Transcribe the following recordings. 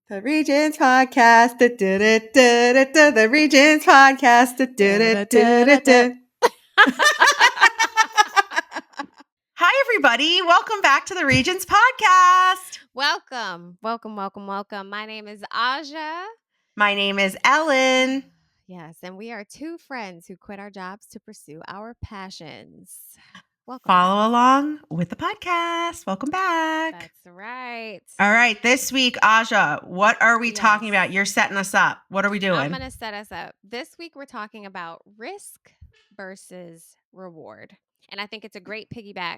The Regents podcast. The Regents podcast. Hi, everybody. Welcome back to the Regents podcast. Welcome. My name is Aja. My name is Ellen. Yes, and we are two friends who quit our jobs to pursue our passions. Welcome. Follow along with the podcast. Welcome back. That's right. All right. This week, Aja, what are we talking about? You're setting us up. What are we doing? I'm going to set us up. This week, we're talking about risk versus reward. And I think it's a great piggyback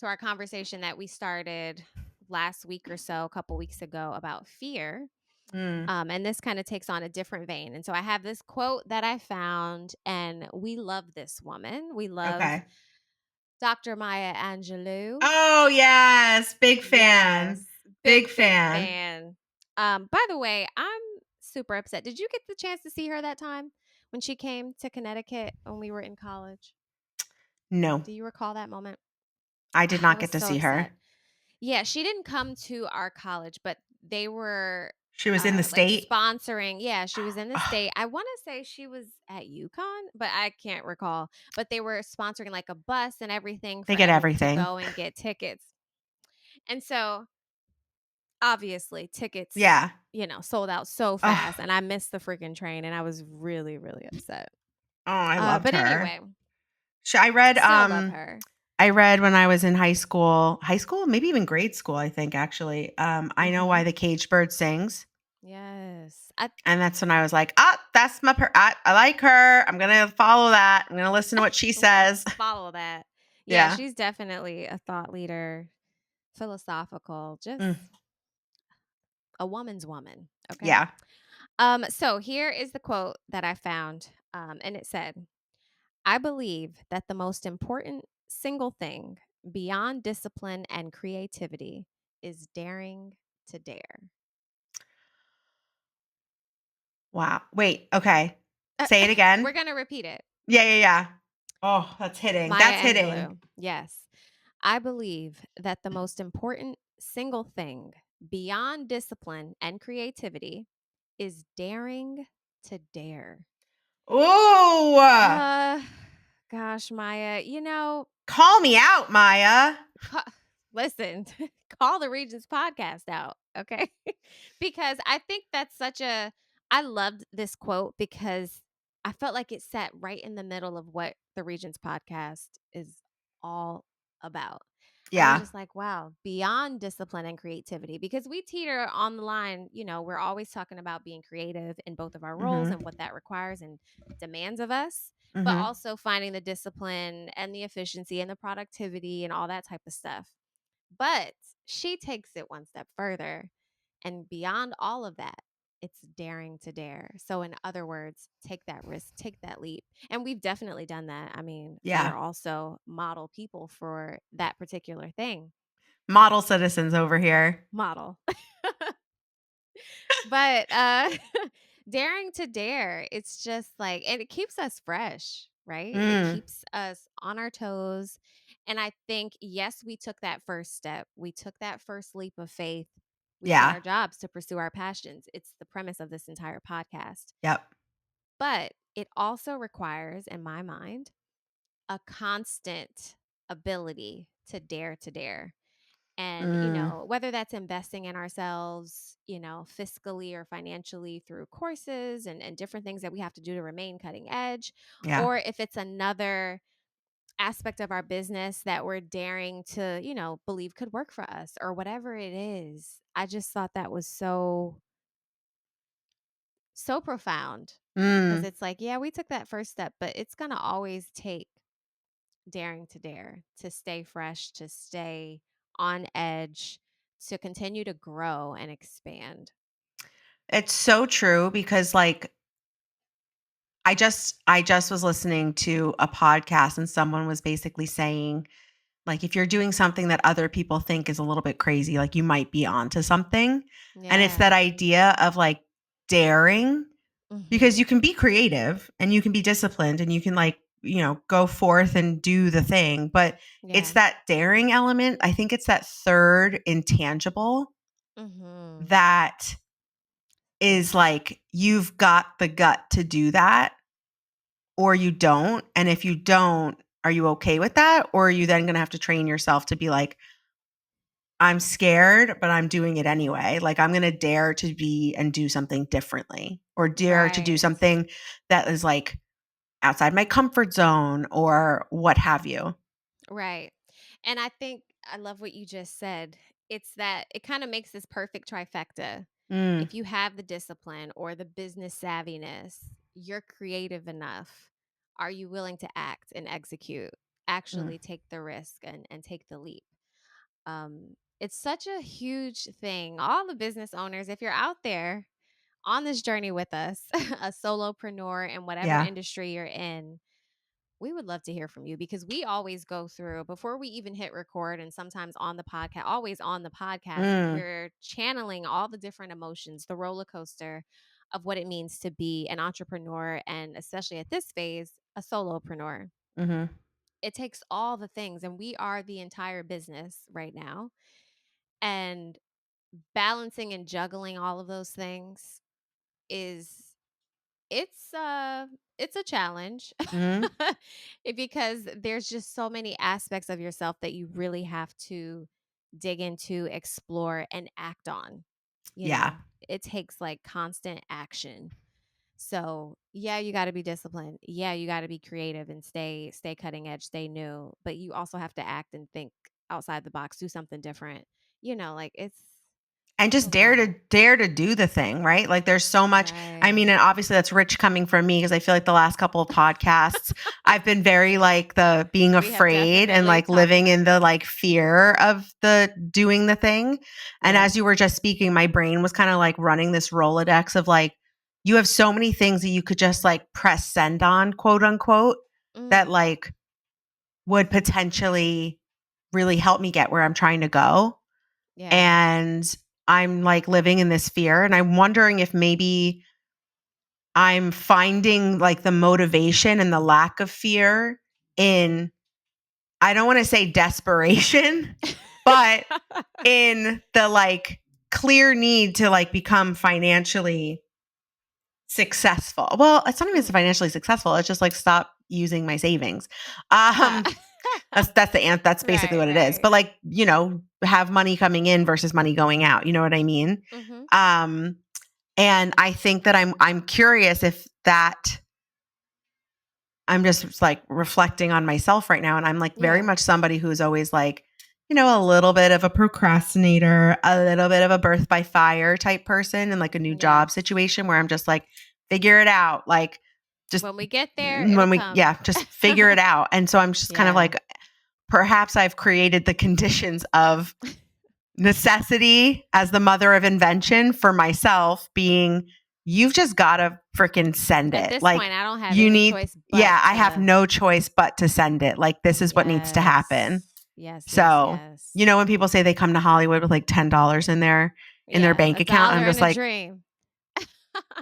to our conversation that we started last week or so, a couple weeks ago, about fear. And this kind of takes on a different vein. And so I have this quote that I found, and we love this woman. We love Dr. Maya Angelou. Oh, yes. Big fan. Yes. Big fan. By the way, I'm super upset. Did you get the chance to see her that time when she came to Connecticut when we were in college? No. Do you recall that moment? I did not get to see her. Yeah, she didn't come to our college, but they were... She was in the state? Sponsoring. Yeah, she was in the state. I want to say she was at UConn, but I can't recall. But they were sponsoring like a bus and everything. They get everything. To go and get tickets. And so, obviously, tickets, sold out so fast. And I missed the freaking train. And I was really, really upset. Oh, I loved her. But anyway. I read, still love her. I read when I was in high school, maybe even grade school, I think, actually. I Know Why the Caged Bird Sings. Yes. And that's when I was like, that's my, I like her. I'm going to follow that. I'm going to listen to what she says. Follow that. Yeah, she's definitely a thought leader, philosophical, just a woman's woman. Okay. Yeah. So here is the quote that I found. And it said, "I believe that the most important single thing beyond discipline and creativity is daring to dare." Wow. Wait. Okay. Say it again. We're going to repeat it. Yeah. Oh, that's hitting. Maya Angelou. Yes. "I believe that the most important single thing beyond discipline and creativity is daring to dare." Ooh. Gosh, Maya, call me out, Maya. Listen, call the Regents podcast out, okay? Because I think that's I loved this quote because I felt like it sat right in the middle of what the Regents podcast is all about. Yeah. I was just like, wow, beyond discipline and creativity, because we teeter on the line, we're always talking about being creative in both of our roles and what that requires and demands of us, but also finding the discipline and the efficiency and the productivity and all that type of stuff. But she takes it one step further, and beyond all of that, it's daring to dare. So in other words, take that risk, take that leap. And we've definitely done that. I mean, we're also model people for that particular thing. Model citizens over here. Model. But daring to dare, it's just like, and it keeps us fresh, right? It keeps us on our toes. And I think, yes, we took that first step. We took that first leap of faith. We quit our jobs to pursue our passions. It's the premise of this entire podcast. Yep. But it also requires, in my mind, a constant ability to dare. And, whether that's investing in ourselves, fiscally or financially through courses and different things that we have to do to remain cutting edge, or if it's another aspect of our business that we're daring to, believe could work for us or whatever it is. I just thought that was so profound because it's like, yeah, we took that first step, but it's going to always take daring to dare, to stay fresh, to stay on edge, to continue to grow and expand. It's so true because I just was listening to a podcast and someone was basically saying, like, if you're doing something that other people think is a little bit crazy, like you might be onto something. Yeah. And it's that idea of like daring because you can be creative and you can be disciplined and you can go forth and do the thing. But it's that daring element. I think it's that third intangible that is like you've got the gut to do that or you don't. And if you don't, are you okay with that? Or are you then going to have to train yourself to be like, I'm scared, but I'm doing it anyway. Like I'm going to dare to be and do something differently or dare to do Right. something that is like outside my comfort zone or what have you. Right. And I think I love what you just said. It's that it kind of makes this perfect trifecta. Mm, If you have the discipline or the business savviness, you're creative enough. Are you willing to act and execute? mm, Actually take the risk and take the leap. It's such a huge thing. All the business owners, if you're out there on this journey with us, a solopreneur in whatever yeah. industry you're in, we would love to hear from you because we always go through before we even hit record and sometimes on the podcast, always on the podcast, Mm, we're channeling all the different emotions, the roller coaster of what it means to be an entrepreneur and especially at this phase, a solopreneur. mhm, It takes all the things and we are the entire business right now. And balancing and juggling all of those things is it's uh it's a challenge. mhm. Because there's just so many aspects of yourself that you really have to dig into, explore and act on. You Yeah. know, it takes like constant action. So, yeah, you got to be disciplined. Yeah, you got to be creative and stay cutting edge, stay new, but you also have to act and think outside the box, do something different. Like And it's a just lot. dare to do the thing, right? Like there's so much. I Right. mean, and obviously that's rich coming from me because I feel like the last couple of podcasts I've been very like the being We have afraid and definitely like talked living about in the that. like fear of the doing the thing. And Yep. as you were just speaking, my brain was kind of like running this Rolodex of like you have so many things that you could just like press send on, quote unquote, that Mm, like would potentially really help me get where I'm trying to go. yeah. And I'm like living in this fear. And I'm wondering if maybe I'm finding like the motivation and the lack of fear in, I don't want to say desperation, but in the like clear need to like become financially successful. Well, it's not even Mm, financially successful. It's just like stop using my savings. uh, Um, that's the ant. That's basically right, what it is. right. But like have money coming in versus money going out. You know what I mean? Mhm. Um, and I think that I'm curious if that I'm just like reflecting on myself right now, and I'm like very Yeah. much somebody who's always like a little bit of a procrastinator, a little bit of a birth by fire type person in like a new Yep. job situation where I'm just like figure it out, like just When we get there, it'll when we come. just figure it out. And so I'm just kind of Yeah. like perhaps I've created the conditions of necessity as the mother of invention for myself being you've just got to freaking send At it. this Like point, I don't have you any need choice but yeah, I have to no choice but to send it. Like this is what needs to happen. yes. Yes, yes, So, yes. when people say they come to Hollywood with like $10 in their Yeah, bank a account, I'm dollar just and a like dream.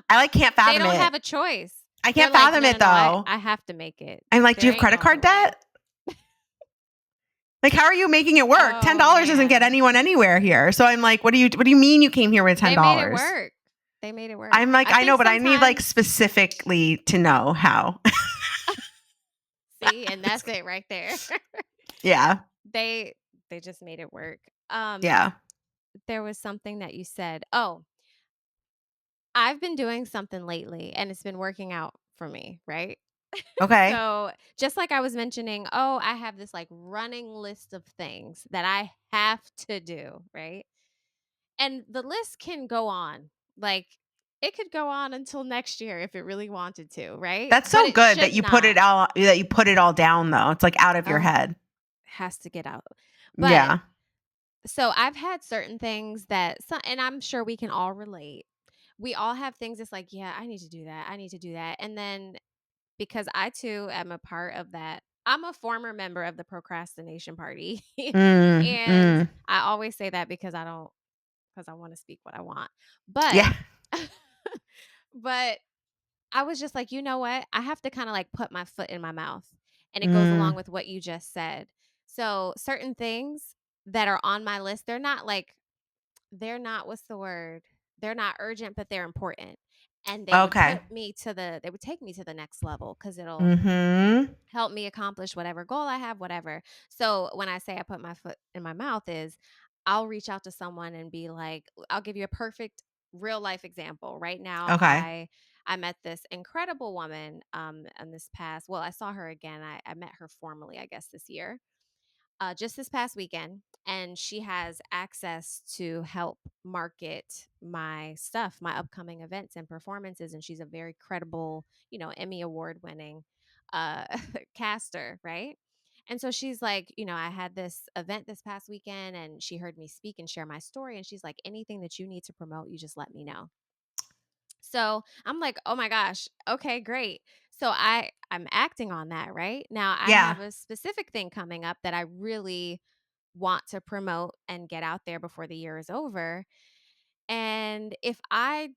I like can't They fathom don't it. have a choice. I They're can't like, fathom "No, no, it no, I though. I have to make it. I'm like, do There you have ain't credit no other card way." debt? Like how are you making it work? Oh, $10 doesn't get man. anyone anywhere here. So I'm like, what do you mean you came here with They made it $10? work. They made it work. I'm like, I I know, think but I need like sometimes specifically to know how. see, and that's it right there. Yeah. They they just made it work. Yeah. There was something that you said. Oh, I've been doing something lately and it's been working out for me, right? Okay. So, just like I was mentioning, oh, I have this like running list of things that I have to do, right? And the list can go on. Like it could go on until next year if it really wanted to, right? That's But so it good should not. that you put it all down though. It's like out of your Oh, head. has to get out. But Yeah. so I've had certain things that and I'm sure we can all relate. We all have things that's like, yeah, I need to do that. I need to do that. And then because I too am a part of that. I'm a former member of the procrastination party. Mm, And mm. I always say that because I want to speak what I want. But Yeah. but I was just like, you know what? I have to kind of like put my foot in my mouth. And it goes Mm, along with what you just said. So certain things that are on my list, they're not what's the word? they're not urgent, but they're important. And Okay. they would take me to the next level because it'll Mhm. help me accomplish whatever goal I have, whatever. So when I say I put my foot in my mouth is I'll reach out to someone and be like, I'll give you a perfect real life example. Right now, Okay. I met this incredible woman in this past. Well, I saw her again. I met her formally, I guess, this year, just this past weekend, and she has access to help market my stuff, my upcoming events and performances. And she's a very credible, Emmy award winning uh, caster, right? And so she's like, I had this event this past weekend, and she heard me speak and share my story. And she's like, anything that you need to promote, you just let me know. So I'm like, oh my gosh, okay, great. So I'm acting on that right now. I Yeah. have a specific thing coming up that I really want to promote and get out there before the year is over. And if I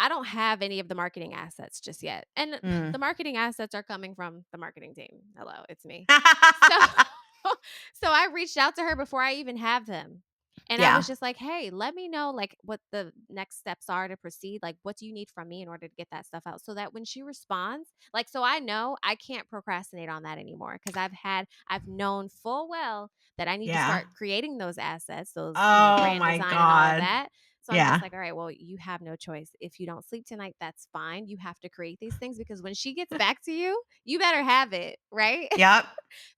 don't have any of the marketing assets just yet. And Mm. the marketing assets are coming from the marketing team. Hello, it's me. So so I reached out to her before I even have them. And I Yeah. was just like, "Hey, let me know like what the next steps are to proceed. Like what do you need from me in order to get that stuff out so that when she responds, like so I know I can't procrastinate on that anymore because I've known full well that I need to Yeah. start creating those assets, those, Oh brand my design and all of god. that. So I'm just Yeah. like, all right, well, you have no choice. If you don't sleep tonight, that's fine. You have to create these things because when she gets back to you, you better have it, right? Yep.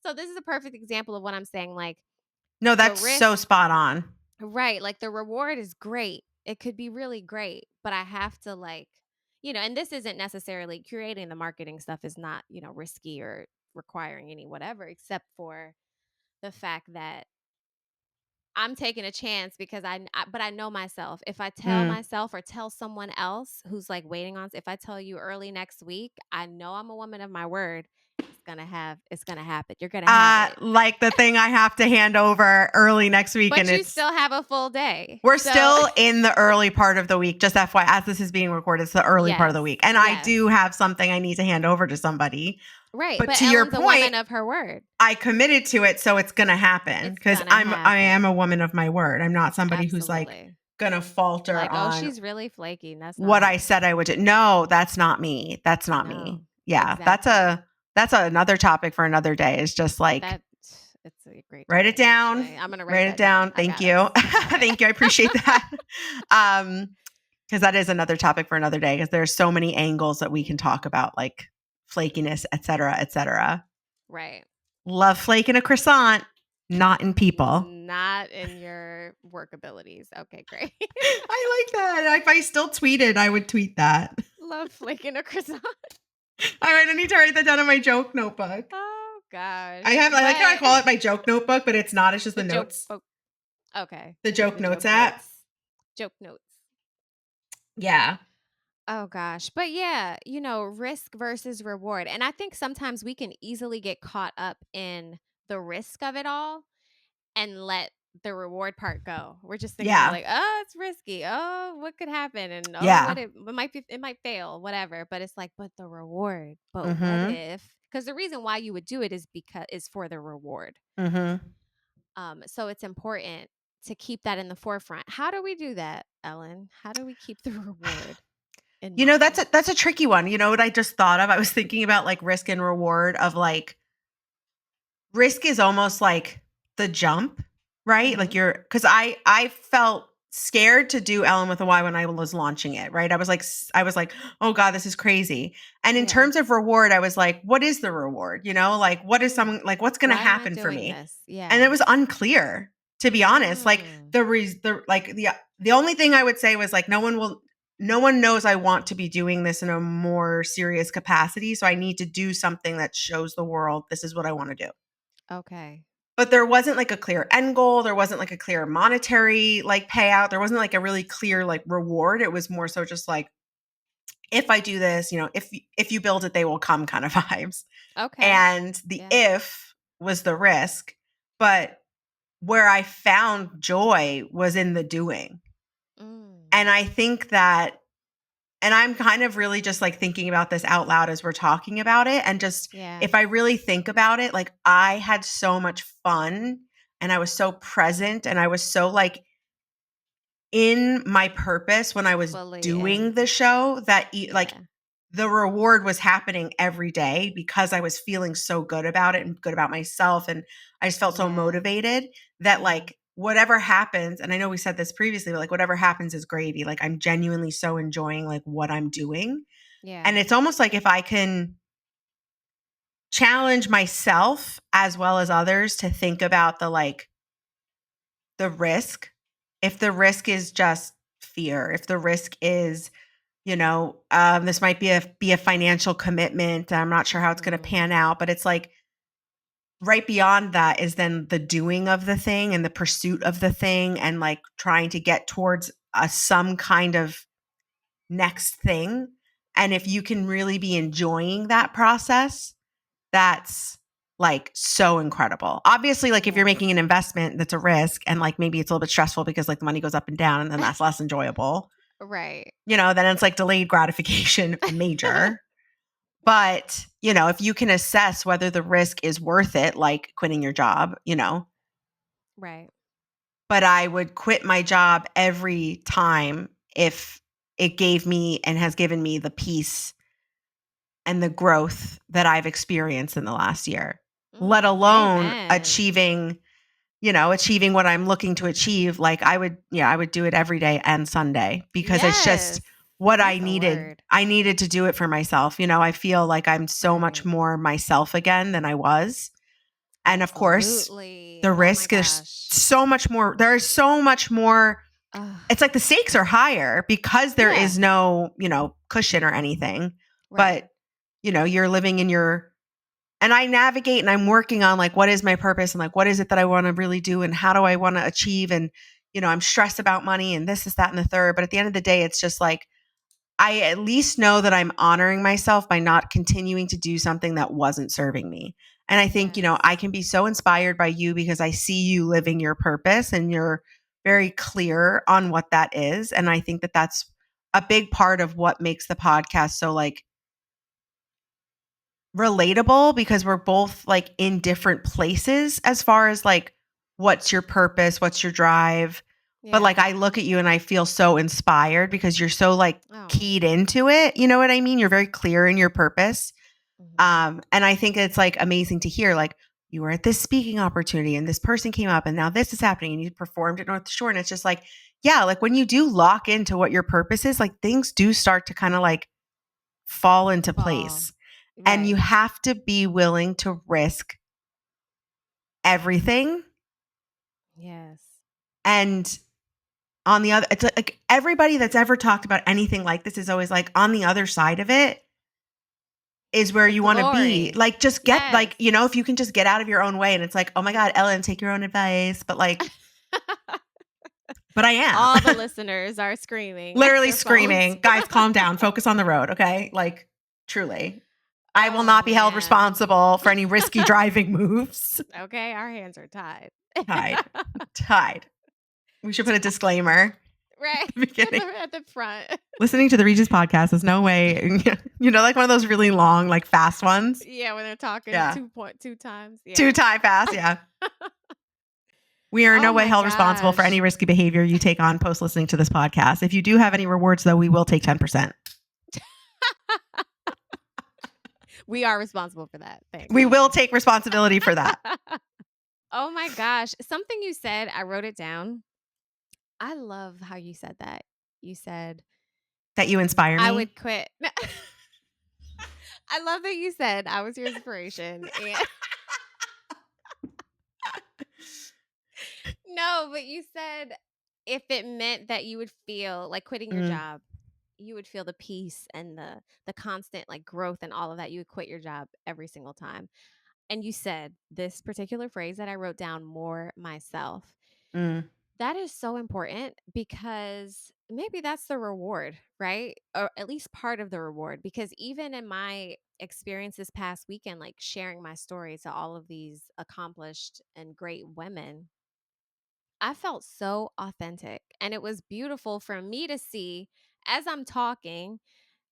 So this is a perfect example of what I'm saying. Like No, the that's so risk, spot on. right? Like the reward is great. It could be really great, but I have to and this isn't necessarily creating the marketing stuff is not, risky or requiring any whatever, except for the fact that I'm taking a chance because but I know myself. If I tell Mm. myself or tell someone else who's like waiting on, if I tell you early next week, I know I'm a woman of my word. It's gonna happen. You're gonna have it, Like the thing I have to hand over early next week, and but you still have a full day. we're So still in the early part of the week. Just FYI, as this is being recorded, it's the early part of the yes, week, and I yes, do have something I need to hand over to somebody. right. But But to your Ellen's a point, woman of her word. I committed to it, so it's gonna happen It's because gonna I am a happen. woman of my word. I'm not somebody who's like Absolutely. gonna falter Like, oh, on she's really flaky. That's not what I her. said I would do. No, that's not me. That's not me. No, Yeah, exactly. that's another topic for another day. Is just like That it's a great write it topic, down. actually. I'm gonna write Write it that down. down. I Thank got you. us. I got it. Thank you. I appreciate that. Because that is another topic for another day. Because there's so many angles that we can talk about, like flakiness, et cetera, et cetera. Right. Love flake in a croissant, not in people. Not in your work abilities. Okay, great. I like that. If I still tweeted, I would tweet that. Love flaking a croissant. I need to write that down in my joke notebook. Oh gosh. I like how I But call it my joke notebook, but it's not. It's just the the joke notes, book. Okay. the joke The notes joke app. notes. Joke notes. Yeah. Oh gosh. But yeah, risk versus reward. And I think sometimes we can easily get caught up in the risk of it all and let the reward part go. We're just thinking about Yeah. like, oh, it's risky. Oh, what could happen? And oh, Yeah. what it might fail, whatever. But it's like, but the reward. But what Mm-hmm. if? Because the reason why you would do it is for the reward. Mm-hmm. So it's important to keep that in the forefront. How do we do that, Ellen? How do we keep the reward in mind? That's a tricky one. You know what I just thought of? I was thinking about like risk and reward of like risk is almost like the jump, right? Like Mm-hmm. because I felt scared to do Ellen with a Y when I was launching it, right? I was like, oh God, this is crazy. And in Yeah. terms of reward, I was like, what is the reward? Like what is Mm. someone like what's gonna Why am I happen for doing me? this? And Yeah. it was unclear, to be honest. Like Mm. the only thing I would say was like no one knows I want to be doing this in a more serious capacity. So I need to do something that shows the world this is what I want to do. Okay. But there wasn't like a clear end goal. There wasn't like a clear monetary like payout. There wasn't like a really clear like reward. It was more so just like, if I do this, if you build it, they will come kind of vibes. Okay. And the Yeah. if was the risk. But where I found joy was in the doing. Mm. And I think that, and I'm kind of really just like thinking about this out loud as we're talking about it. And just Yeah. if I really think about it, like I had so much fun and I was so present and I was so like in my purpose when I was Fully doing in. the show that like Yeah. the reward was happening every day because I was feeling so good about it and good about myself. And I just felt so Yeah. motivated that Mhm. like whatever happens, and I know we said this previously, but like whatever happens is gravy. Like I'm genuinely so enjoying like what I'm doing. Yeah. And it's almost like if I can challenge myself as well as others to think about the like the risk. If the risk is just fear, if the risk is, this might be a financial commitment. I'm not sure how it's going to Mhm. pan out, but it's like right beyond that is then the doing of the thing and the pursuit of the thing and like trying to get towards some kind of next thing. And if you can really be enjoying that process, that's like so incredible. Obviously, like if you're Yes. making an investment, that's a risk and like maybe it's a little bit stressful because like the money goes up and down and then that's less enjoyable. Right. Then it's like delayed gratification major. But, if you can assess whether the risk is worth it, like quitting your job, Right. but I would quit my job every time if it gave me and has given me the peace and the growth that I've experienced in the last year, let alone Amen. achieving what I'm looking to achieve. Like I would do it every day and Sunday because it's just Yes. what I That's a needed. word. I needed to do it for myself. I feel like I'm so much Right. more myself again than I was. And of course, Absolutely. the Oh my risk is gosh. so much more. There is so much more. Ugh. It's like the stakes are higher because there Yeah. is no, cushion or anything. Right. But, you're living in your and I navigate and I'm working on like what is my purpose and like what is it that I want to really do and how do I want to achieve and I'm stressed about money and this is that and the third, but at the end of the day it's just like I at least know that I'm honoring myself by not continuing to do something that wasn't serving me. And I think, I Yes. can be so inspired by you because I see you living your purpose and you're very clear on what that is, and I think that that's a big part of what makes the podcast so like relatable because we're both like in different places as far as like what's your purpose, what's your drive. But like Yeah. I look at you and I feel so inspired because you're so like Oh. keyed into it. You know what I mean? You're very clear in your purpose. Mhm. And I think it's like amazing to hear like you were at this speaking opportunity and this person came up and now this is happening and you performed at North Shore. And it's just like, yeah, like when you do lock into what your purpose is, like things do start to kind of like fall into Fall. place. And you Right. have to be willing to risk everything. Yes. And on the other, it's like everybody that's ever talked about anything like this is always like on the other side of it is where The you want to be. glory. Like, just get Yes. like, if you can just get out of your own way and it's like, oh my God, Ellen, take your own advice. But like, but I am All the listeners are screaming at literally their phones. screaming, guys, calm down, focus on the road. Okay. Like, truly, I will Oh not be held man. responsible for any risky driving moves. Okay, our hands are tied. Tied, tied. We should put a disclaimer at Right. the beginning. At the front. Listening to the Regents podcast is no way, like one of those really long, like fast ones. Yeah, when they're talking Yeah. 2.2 times. Too Yeah. tie fast. Yeah. We are in Oh no way my held responsible for any gosh. risky behavior you take on post listening to this podcast. If you do have any rewards, though, we will take 10%. We are responsible for that. Thanks. We will take responsibility for that. Oh my gosh. Something you said, I wrote it down. I love how you said that. You said, That you inspire I me. would quit. I love that you said I was your inspiration. And no, but you said if it meant that you would feel like quitting your Mm, job, you would feel the peace and the constant like growth and all of that. You would quit your job every single time. And you said this particular phrase that I wrote down, more myself. mm, That is so important because maybe that's the reward, right? Or at least part of the reward. Because even in my experience this past weekend, like sharing my story to all of these accomplished and great women, I felt so authentic. And it was beautiful for me to see as I'm talking,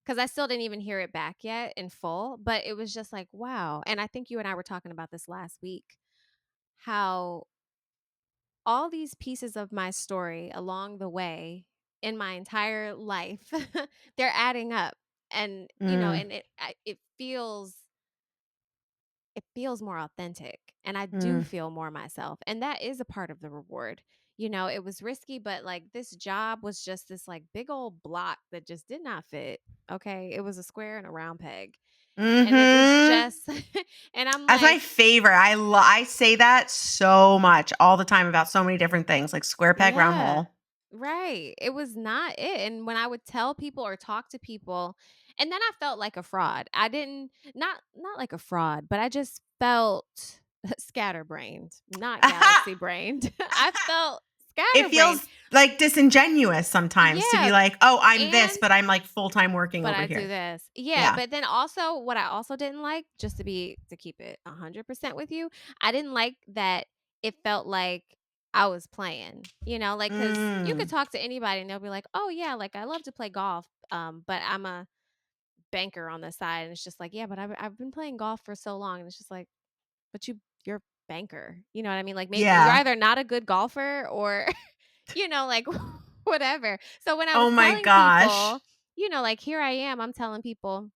because I still didn't even hear it back yet in full, but it was just like, wow. And I think you and I were talking about this last week, how all these pieces of my story along the way in my entire life, they're adding up. And, Mm, and it feels more authentic, and I do mm, feel more myself, and that is a part of the reward. It was risky, but, like, this job was just this, like, big old block that just did not fit, okay? It was a square and a round peg, and it was mhm. just and I'm That's my like, favorite. I say that so much all the time about so many different things, like square peg, round yeah. hole. Right. It was not it. And when I would tell people or talk to people, and then I felt like a fraud. I didn't not like a fraud, but I just felt scatterbrained, not galaxy brained. I felt It scatterbrained. feels like disingenuous sometimes to be Yeah. like, "Oh, I'm this, And but I'm like full-time working but over I do here." this. Yeah, Yeah. but then also what I also didn't like, just to keep it 100% with you, I didn't like that it felt like I was playing, like, cuz you could Mm. talk to anybody and they'll be like, "Oh yeah, like I love to play golf, but I'm a banker on the side." And it's just like, "Yeah, but I've been playing golf for so long." And it's just like, "But you're a banker." You know what I mean? Like maybe you're Yeah. either not a good golfer or like whatever. So when I was Oh my telling gosh. people, like here I am, I'm telling people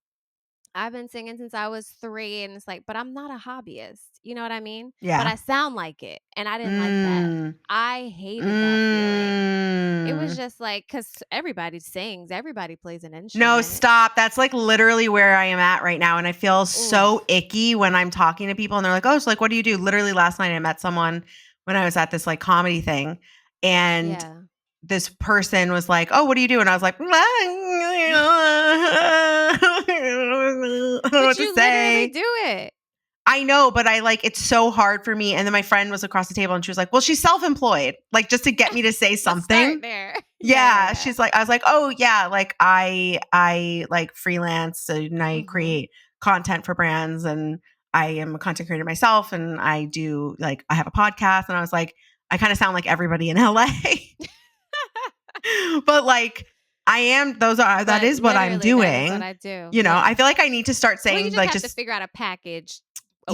I've been singing since I was 3, and it's like, but I'm not a hobbyist, you know what I mean? But Yeah. I sound like it, and I didn't like that. Mm. I hated that feeling. It was Mm. just like, cause everybody sings, everybody plays an No, instrument. stop. That's like literally where I am at right now. And I feel so Oof. icky when I'm talking to people and they're like, "Oh, so like, what do you do?" Literally last night I met someone when I was at this like comedy thing. And Yeah. this person was like, "Oh, what do you do?" And I was like, I don't know what But to you literally say. do it. I know, but I like it's so hard for me. And then my friend was across the table and she was like, "Well, she's self-employed," like just to get me to say Let's start something. there. Yeah, yeah, Yeah, yeah. she's like I was like, "Oh, yeah, like I like freelance and I Mhm. create content for brands and I am a content creator myself and I do like I have a podcast." And I was like, "I kind of sound like everybody in LA." But like I am that But is what I'm literally, that is what doing. I do. You know, Yeah. I feel like I need to start Well, you saying just like have to just figure out a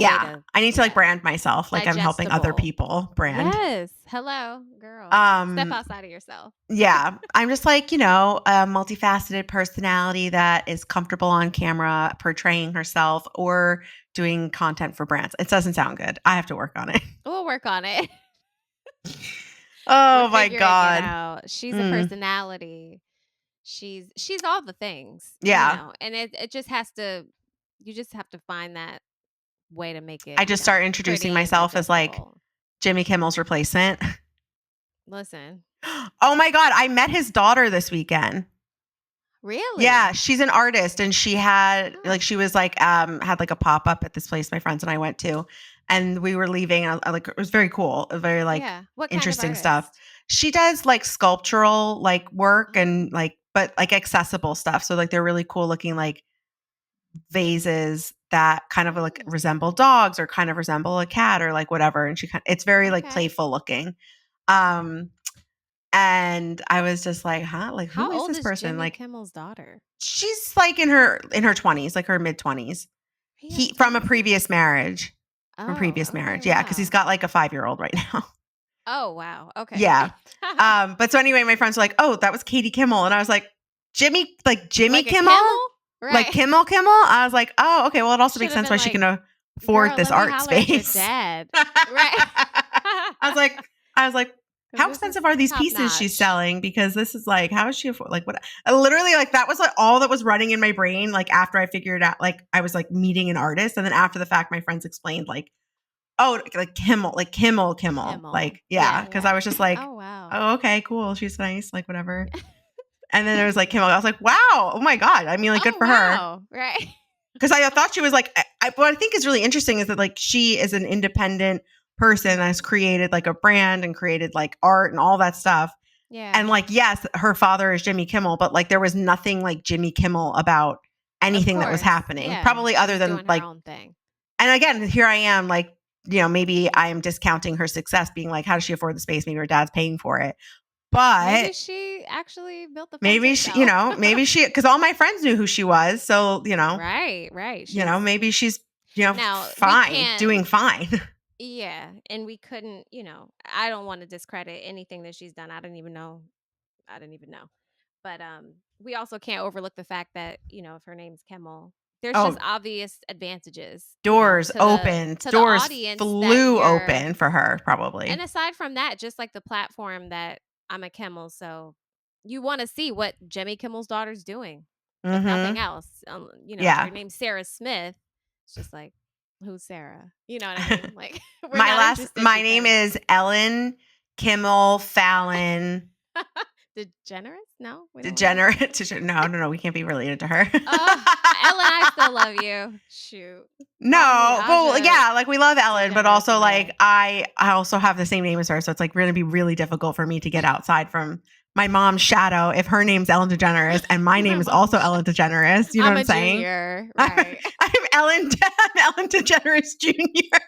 way yeah, to, I need to like yeah, brand myself like I'm helping other digestible. people brand. Yes. Hello, girl. Step Um outside of yourself. Yeah, I'm just like, a multifaceted personality that is comfortable on camera portraying herself or doing content for brands. It doesn't sound good. I have to work on it. We'll work on it. We're Oh my figuring it god. out. She's a Mm, personality. She's all the things, yeah. and it just has to you just have to find that way to make I it, just start introducing pretty and myself as like digestible. Jimmy Kimmel's replacement. Listen. Oh my god, I met his daughter this weekend. Yeah, Really? she's an artist and she had like Oh, she was like had like a pop-up at this place my friends and I went to and we were leaving and like it was very cool, very like yeah. What kind of interesting stuff. artist? She does like sculptural like work and Oh, like but like accessible stuff. So like they're really cool looking like vases that kind of like resemble oh, dogs or kind of resemble a cat or like whatever and it's very like okay. playful looking. Um and I was just like, "Huh? Like who How is old this is person?" Jimmy Like Kimmel's daughter? she's like in her 20s, like her mid 20s. He has He from a daughters? previous marriage. From Oh, previous okay, marriage. Yeah, cuz he's wow. got like a 5-year-old right now. Oh, wow, okay. Yeah. But so anyway, my friends were like, "Oh, that was Katie Kimmel." And I was like, Jimmy Like a Kimmel? camel? Like Right. Kimmel?" I was like, "Oh, okay. Well, it also Should makes have sense been why she like, can afford "Girl, this let me art holler at your space." dad." Right. I was like I was like, Because "How this is expensive are these top pieces she's notch. selling? Because this is like, how is she afford like what?" Literally, like that was like all that was running in my brain. Like after I figured out, like I was like meeting an artist, and then after the fact, my friends explained like, "Oh, like Kimmel, Kimmel. like yeah," Yeah, because I yeah. was just like, Oh, wow. "Oh, okay, cool, she's nice, like whatever." And then it was like Kimmel. I was like, "Wow, oh my god!" I mean, like good Oh, for her. wow. Right. Because I thought she was like, what I think is really interesting is that like she is an independent person that has Mhm. created like a brand and created like art and all that stuff. And Yeah. like, yes, her father is Jimmy Kimmel, but like there was nothing like Jimmy Kimmel about Of anything that was course. happening, Yeah. probably She other was than doing her like, own thing. and again, here I am, like, maybe I am discounting her success, being like, how does she afford the space? Maybe her dad's paying for it. Maybe But she actually built the fence maybe herself. because all my friends knew who she was. So, Right, right. She's maybe she's, now we fine, can't doing fine. Yeah, and we couldn't, I don't wanna discredit anything that she's done. I didn't even know. But, we also can't overlook the fact that, if her name's Kimmel, there's just Oh, obvious advantages, doors to the opened. to the Doors audience that flew you're. open for her, probably. And aside from that, just like the platform that I'm a Kimmel, so you wanna see what Jimmy Kimmel's daughter's doing, if nothing Mhm. else. If Yeah. your name's Sarah Smith, it's just like, "Who's Sarah?" You know what I mean? Like, we're My not last interested my name because is Ellen Kimmel Fallon DeGeneres? No, we don't wanna. Degenerate. No, no, no, we can't be related to her. Oh, Ellen, I still love you. Shoot. Call me No, well, Aja yeah, like we love Ellen, but DeGeneres also over like here. I also have the same name as her, so it's like going to be really difficult for me to get outside from my mom's shadow if her name's Ellen DeGeneres and my My name is mom also shut. Ellen DeGeneres. You know I'm what I'm a saying? junior, I'm, right? I'm Ellen. I'm Ellen DeGeneres Jr.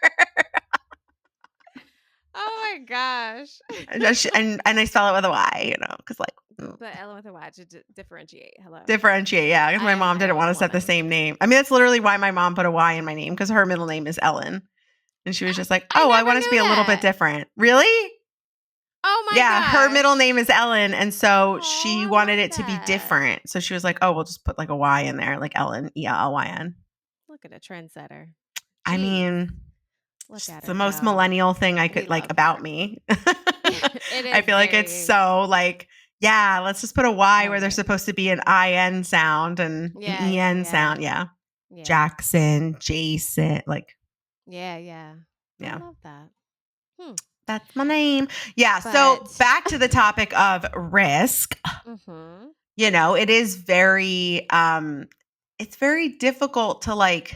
Oh my gosh. and I spell it with a Y, because like But Ellen with a Y to differentiate. Hello. differentiate. Yeah, because I my am mom my didn't own want to set the woman. same name. I mean, that's literally why my mom put a Y in my name because her middle name is Ellen. And she was just like, I "Oh, I never want us to be knew a little bit that. different." Really? Oh my Yeah, her middle name gosh. is Ellen, and so she Oh, I wanted love it to be that. different. So she was like, "Oh, we'll just put like a Y in there, like Ellen, Ellyn." Look at a trendsetter. I Jeez. mean, Look just at the her most go. millennial thing I We could like love about her. me. It I is feel like it's very so like, yeah, let's just put a Y where there's Ellen. supposed to be an IN sound and an Yeah, yeah, EN yeah. sound. Yeah. Yeah. Jackson, Jason, like, Yeah, yeah. I yeah. love that. Hmm. That's my name. Yeah. So But back to the topic of risk. mhm. It is very it's very difficult to like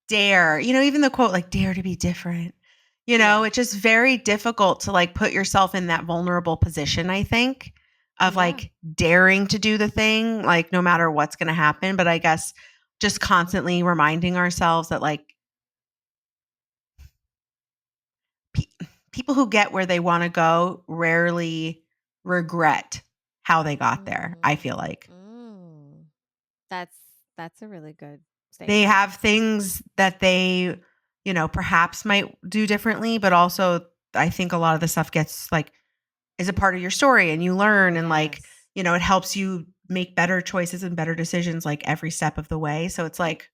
dare, even the quote like dare to be different. Yeah. It's just very difficult to like put yourself in that vulnerable position, I think, of Yeah. like daring to do the thing, like no matter what's going to happen, but I guess just constantly reminding ourselves that like people who get where they want to go rarely regret how they got there, I Mhm. feel like. Mm. That's that's a really good They statement. have things that they, perhaps might do differently, but also I think a lot of the stuff gets like is a part of your story and you learn and like, Yes. it helps you make better choices and better decisions like every step of the way. So it's like,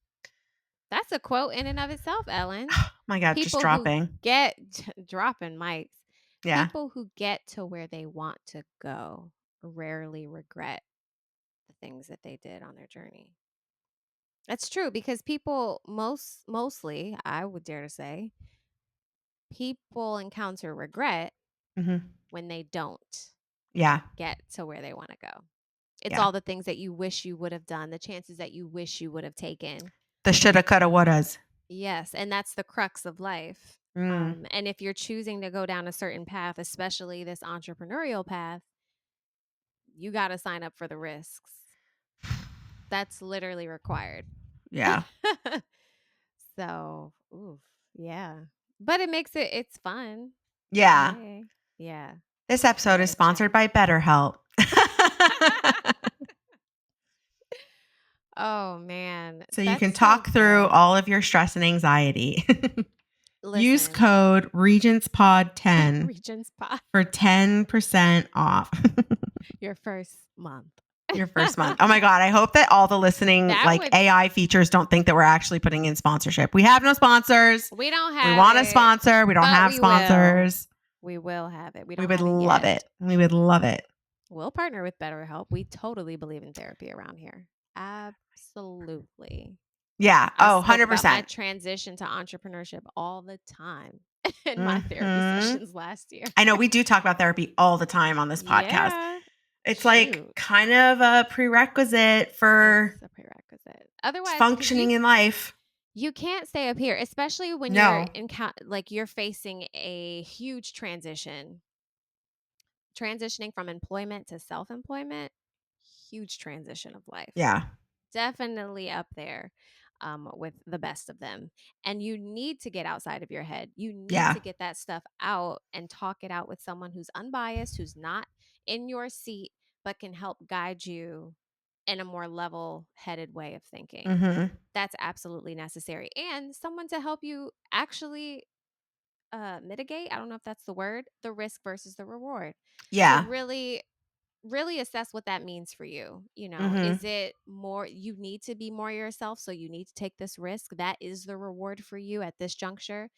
That's a quote in and of itself, Ellen. oh my God, just People who dropping. get dropping mics. Yeah. People who get to where they want to go rarely regret the things that they did on their journey. That's true because people mostly, I would dare to say, people encounter regret Hmm. when they don't Yeah. get to where they want to go. It's Yeah. all the things that you wish you would have done, the chances that you wish you would have taken. The shoulda, coulda, wouldas. Yes, and that's the crux of life. Mm. And if you're choosing to go down a certain path, especially this entrepreneurial path, you got to sign up for the risks. That's literally required. Yeah. So, oof, yeah. But it's fun in a Yeah. way. Yeah. This You episode got is to check. sponsored by BetterHelp. Oh man, So you that's can so talk through good. all of your stress and anxiety. Use Listen, code RegentsPod10 Regents Pie, for 10% off your first month. your first month. Oh my God. I hope that all the listening That like would AI features don't think that we're actually putting in sponsorship. We have no sponsors. we don't We have want a it, sponsor. We don't but have we will. sponsors. We will have it. We We don't would have it love yet. it. We would love it. We'll partner with BetterHelp. We totally believe in therapy around here. Absolutely. Yeah. I Oh, spoke about my 100%. transition to entrepreneurship all the time in my therapy Mhm. sessions last year. I know we do talk about therapy all the time on this podcast. Yeah. It's like Shoot. kind of a prerequisite It's for a prerequisite. Otherwise, because functioning in life. you can't stay up here, especially when you're No. like you're facing a huge transition. Transitioning from employment to self-employment, huge transition of life. Yeah. Definitely up there with the best of them. And you need to get outside of your head. You need Yeah. to get that stuff out and talk it out with someone who's unbiased, who's not in your seat, but can help guide you in a more level-headed way of thinking. Mhm. That's absolutely necessary, and someone to help you actually mitigate, I don't know if that's the word, the risk versus the reward, to Yeah. really assess what that means for you. Mhm. Is it more you need to be more yourself, so you need to take this risk? That is the reward for you at this juncture.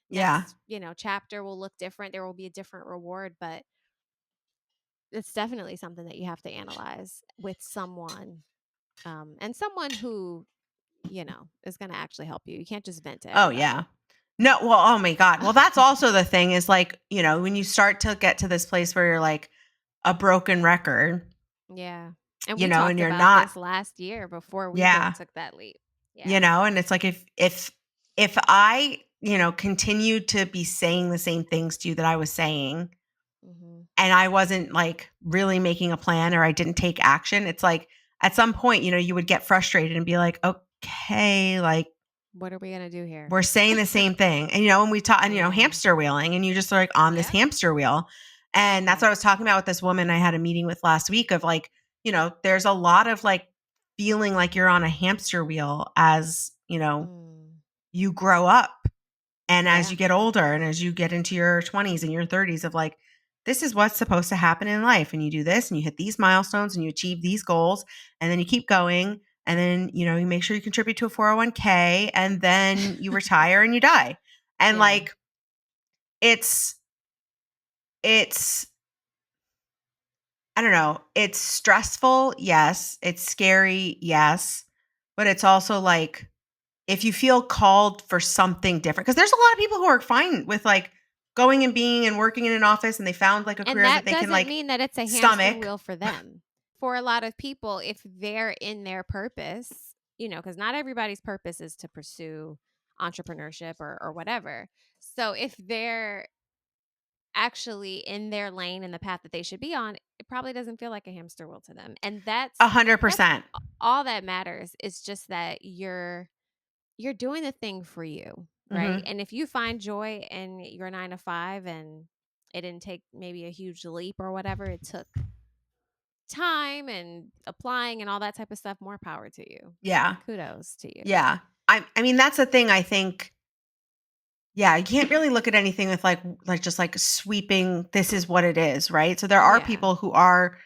Yeah. Next, chapter will look different. There will be a different reward, but it's definitely something that you have to analyze with someone, and someone who, is going to actually help you. You can't just vent to Oh, yeah. everybody. No, well, oh my god. Well, that's also the thing is like, when you start to get to this place where you're like a broken record, Yeah. And we and talked you're about not. this last year before we both Yeah. took that leap. Yeah. And it's like if I, continued to be saying the same things to you that I was saying Mhm. and I wasn't like really making a plan or I didn't take action, it's like at some point, you would get frustrated and be like, "Okay, like What are we gonna do here? we're saying the same thing." And when we talk and Yeah. hamster wheeling and you just are like on this Yep. hamster wheel. And that's what I Yep. was talking about with this woman I had a meeting with last week of like, there's a lot of like feeling like you're on a hamster wheel as, Mm. you grow up and as Yeah. you get older and as you get into your 20s and your 30s of like, this is what's supposed to happen in life. And you do this and you hit these milestones and you achieve these goals. And then you keep going. And then, you make sure you contribute to a 401k and then you retire and you die. And Yeah. like, it's, I don't know, it's stressful. Yes. It's scary. Yes. But it's also like, if you feel called for something different, because there's a lot of people who are fine with like going and being and working in an office and they found like a And career that that they can doesn't like mean that it's a hamster stomach. wheel for them. For a lot of people, if they're in their purpose, because not everybody's purpose is to pursue entrepreneurship or whatever. So if they're actually in their lane and the path that they should be on, it probably doesn't feel like a hamster wheel to them. And a that's hundred that's percent. all that matters. Is just that you're doing the thing for you, right? Mm-hmm. And if you find joy in your 9 to 5 and it didn't take maybe a huge leap or whatever, it took time and applying and all that type of stuff, more power to you. Yeah. Kudos to you. Yeah. I mean, that's the thing I think. Yeah. You can't really look at anything with like just like sweeping, this is what it is. Right. So there are Yeah. people who are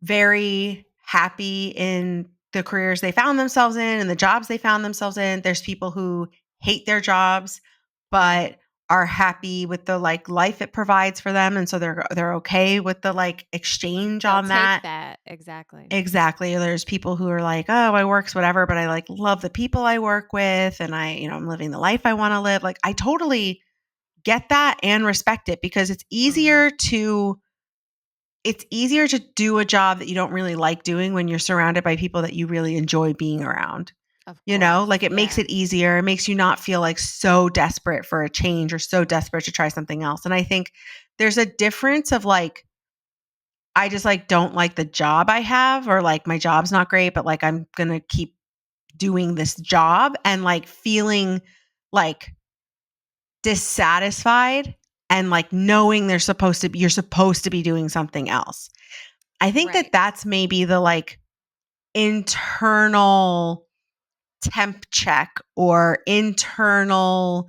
very happy in the careers they found themselves in and the jobs they found themselves in. There's people who hate their jobs Yeah. but are happy with the like life it provides for them and so they're okay with the like exchange They'll on take that. that. Exactly. Exactly. There's people who are like, "Oh, I work's whatever, but I like love the people I work with and I'm living the life I want to live." Like I totally get that and respect it because Mhm. it's easier to do a job that you don't really like doing when you're surrounded by people that you really enjoy being around. Of course. Like it makes Yeah. it easier. It makes you not feel like so desperate for a change or so desperate to try something else. And I think there's a difference of like, I just like don't like the job I have or like my job's not great, but like I'm going to keep doing this job and like feeling like dissatisfied and like knowing you're supposed to be doing something else. I think that Right. that's maybe the like internal temp check or internal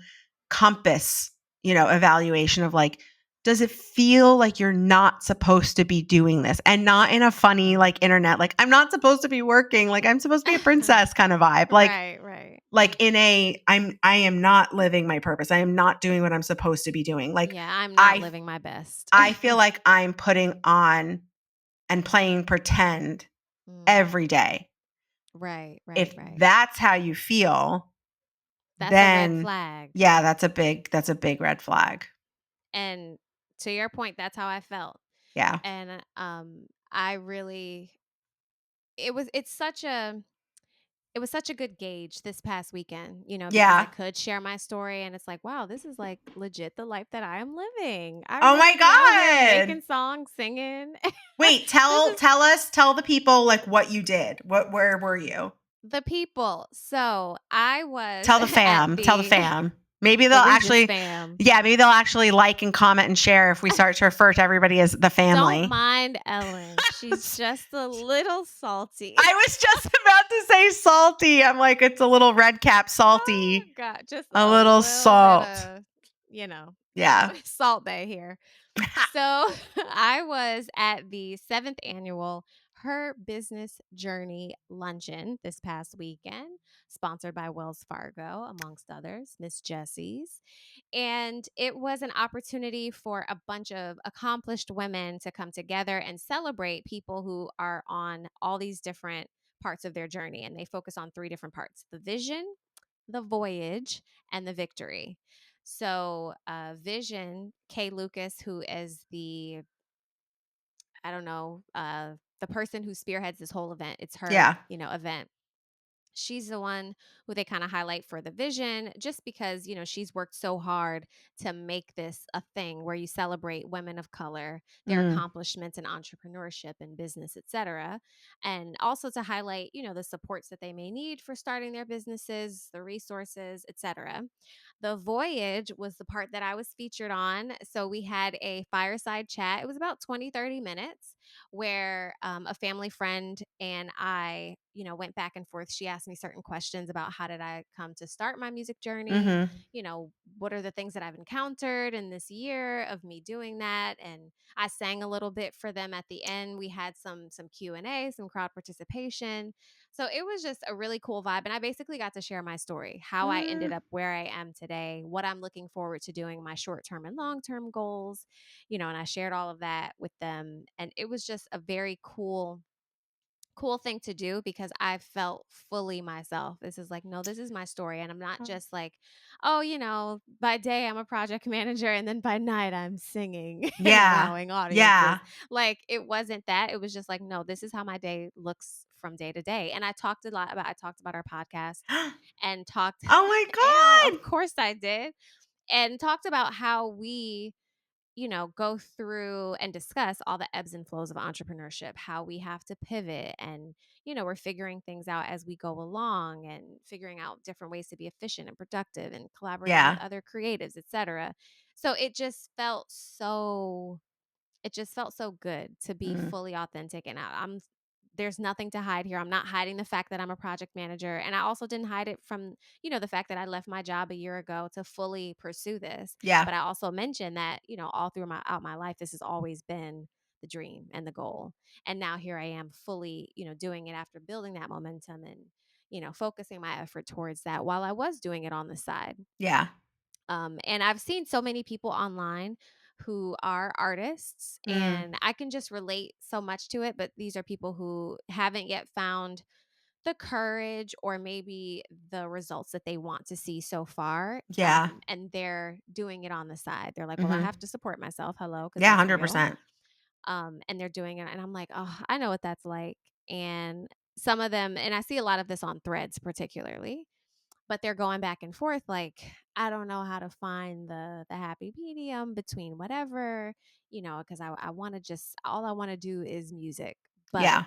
compass, evaluation of like, does it feel like you're not supposed to be doing this? And not in a funny, Right. like internet, like I'm not supposed to be working, like I'm supposed to be a princess kind of vibe. Right, right. Like in I am not living my purpose. I am not doing what I'm supposed to be doing. Like Yeah, I'm not I living my best. I feel like I'm putting on and playing pretend Mm. every day. Right, right, If right. that's how you feel, That's a red then flag. yeah, that's a big red flag. And to your point, that's how I felt. Yeah. And I really it was such a good gauge this past weekend, because I Yeah. could share my story and it's like, wow, this is like legit the life that I am living. I Oh my really be out here god. making songs, singing. Wait, This is tell the people like what you did. Where were you? the people. So I was Tell the at fam. Tell the the fam. Maybe they'll The Regents actually fam. yeah, maybe they'll actually like and comment and share if we start to refer to everybody as the Don't family. mind Ellen. She's just a little salty. I was just about to say salty. I'm like, it's a little red cap Oh salty. god, just A a little little bit salt. of, Yeah. Salt Bay here. So I was at the 7th annual Her Business Journey Luncheon this past weekend, sponsored by Wells Fargo, amongst others, Miss Jessie's. And it was an opportunity for a bunch of accomplished women to come together and celebrate people who are on all these different parts of their journey. And they focus on three different parts: the vision, the voyage, and the victory. So, Vision, Kay Lucas, who is I don't know, the person who spearheads this whole event, it's her, Yeah. event. She's the one who they kind of highlight for the vision, just because, she's worked so hard to make this a thing where you celebrate women of color, their Mm. accomplishments in entrepreneurship and business, etc. And also to highlight, the supports that they may need for starting their businesses, the resources, etc. The voyage was the part that I was featured on. So we had a fireside chat. It was about 20-30 minutes where a family friend and I, went back and forth. She asked me certain questions about how did I come to start my music journey? Mhm. What are the things that I've encountered in this year of me doing that? And I sang a little bit for them at the end. We had some Q&A, some crowd participation. So it was just a really cool vibe. And I basically got to share my story, how I ended Mm. up where I am today, what I'm looking forward to doing, my short-term and long-term goals, and I shared all of that with them. And it was just a very cool thing to do because I felt fully myself. This is like, no, this is my story. And I'm not just like, oh, by day I'm a project manager and then by night I'm singing and Yeah. wowing audiences. Yeah. Like, it wasn't that. It was just like, no, this is how my day looks from day to day. And I talked about our podcast and talked, Oh my yeah, of god. course I did. And talked about how we go through and discuss all the ebbs and flows of entrepreneurship, how we have to pivot and, we're figuring things out as we go along and figuring out different ways to be efficient and productive and collaborating with Yeah. other creatives, etc. So it just felt so good to be Mm. fully authentic and there's nothing to hide here. I'm not hiding the fact that I'm a project manager. And I also didn't hide it from, the fact that I left my job a year ago to fully pursue this. Yeah. But I also mentioned that, all through my life, this has always been the dream and the goal. And now here I am fully, doing it after building that momentum and, focusing my effort towards that while I was doing it on the side. Yeah. And I've seen so many people online who are artists, Mm. and I can just relate so much to it. But these are people who haven't yet found the courage or maybe the results that they want to see so far. Yeah. And they're doing it on the side. They're like, well, I Mhm. have to support myself. Hello, because Yeah, that's real. 100%. And they're doing it. And I'm like, oh, I know what that's like. And some of them, and I see a lot of this on threads, particularly, but they're going back and forth like, I don't know how to find the happy medium between whatever, because I want to just all I want to do is music, but Yeah.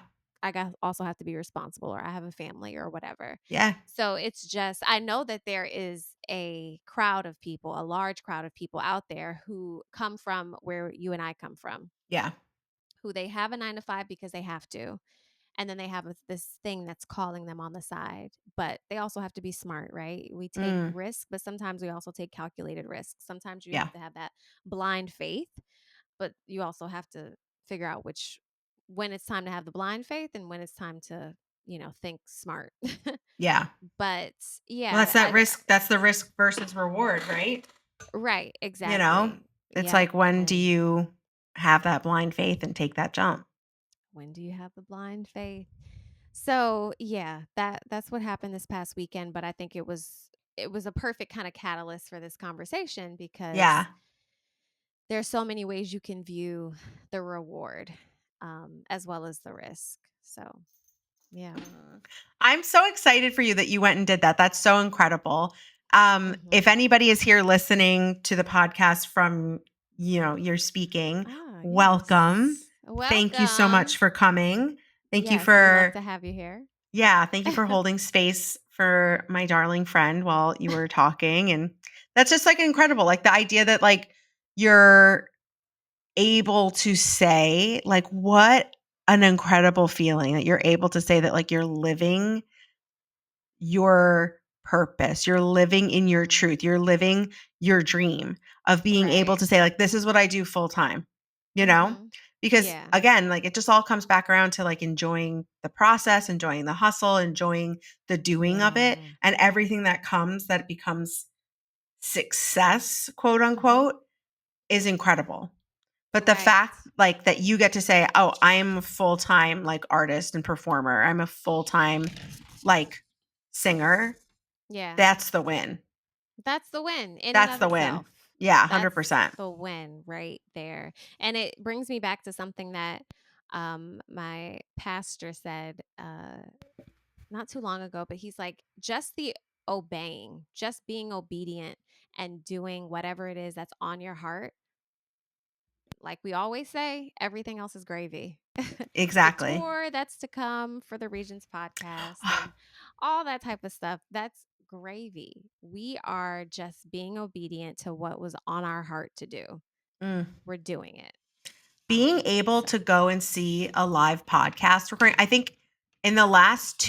also have to be responsible, or I have a family or whatever. Yeah. So it's just, I know that there is a crowd of people, a large crowd of people out there who come from where you and I come from, Yeah. who they have a 9 to 5 because they have to, and then they have this thing that's calling them on the side, but they also have to be smart, right? We take Mm. risk, but sometimes we also take calculated risks. Sometimes you Yeah. have to have that blind faith, but you also have to figure out when it's time to have the blind faith and when it's time to, think smart. Yeah. But Well, yeah, that's that risk. That's the risk versus reward, right? right, You know, exactly. it's Yep. like, when do And you have that blind faith and take that jump? when do you have the blind faith? So, yeah, that's what happened this past weekend, but I think it was a perfect kind of catalyst for this conversation because Yeah. there's so many ways you can view the reward, as well as the risk. So, yeah. I'm so excited for you that you went and did that. That's so incredible. If Mhm. anybody is here listening to the podcast from, your speaking, Ah, welcome. yes. Thank you so much Welcome. for coming. Thank you Yes, we love for, to have you here. yeah, thank you for holding space for my darling friend while you were talking. And That's just, like, incredible, like, the idea that, like, you're able to say, like, what an incredible feeling that you're able to say that, like, you're living your purpose, you're living in your Mhm. truth, you're living your dream of being able Right. to say, like, "This is what I do full time," you know? Mhm. Because, Yeah. again, like, it just all comes back around to, like, enjoying the process, enjoying the hustle, enjoying the doing of it, Yeah. and everything that comes that becomes "success," quote, Mhm. unquote, is incredible. But the Right. fact, like, that you get to say, "Oh, I'm a full-time, like, artist and performer. I'm a full-time, like, singer," Yeah. that's the win. That's the win in and That's of the win. itself. Yeah, That's 100%. the win right there. And it brings me back to something that my pastor said not too long ago, but he's like, just the obeying, just being obedient and doing whatever it is that's on your heart. Like we always say, everything else is gravy. The Exactly. tour that's to come for the Regents podcast and all that type of stuff, that's gravy. We are just being obedient to what was on our heart to do. Mm. We're doing it. Being able So, to go and see a live podcast recording, I think in the last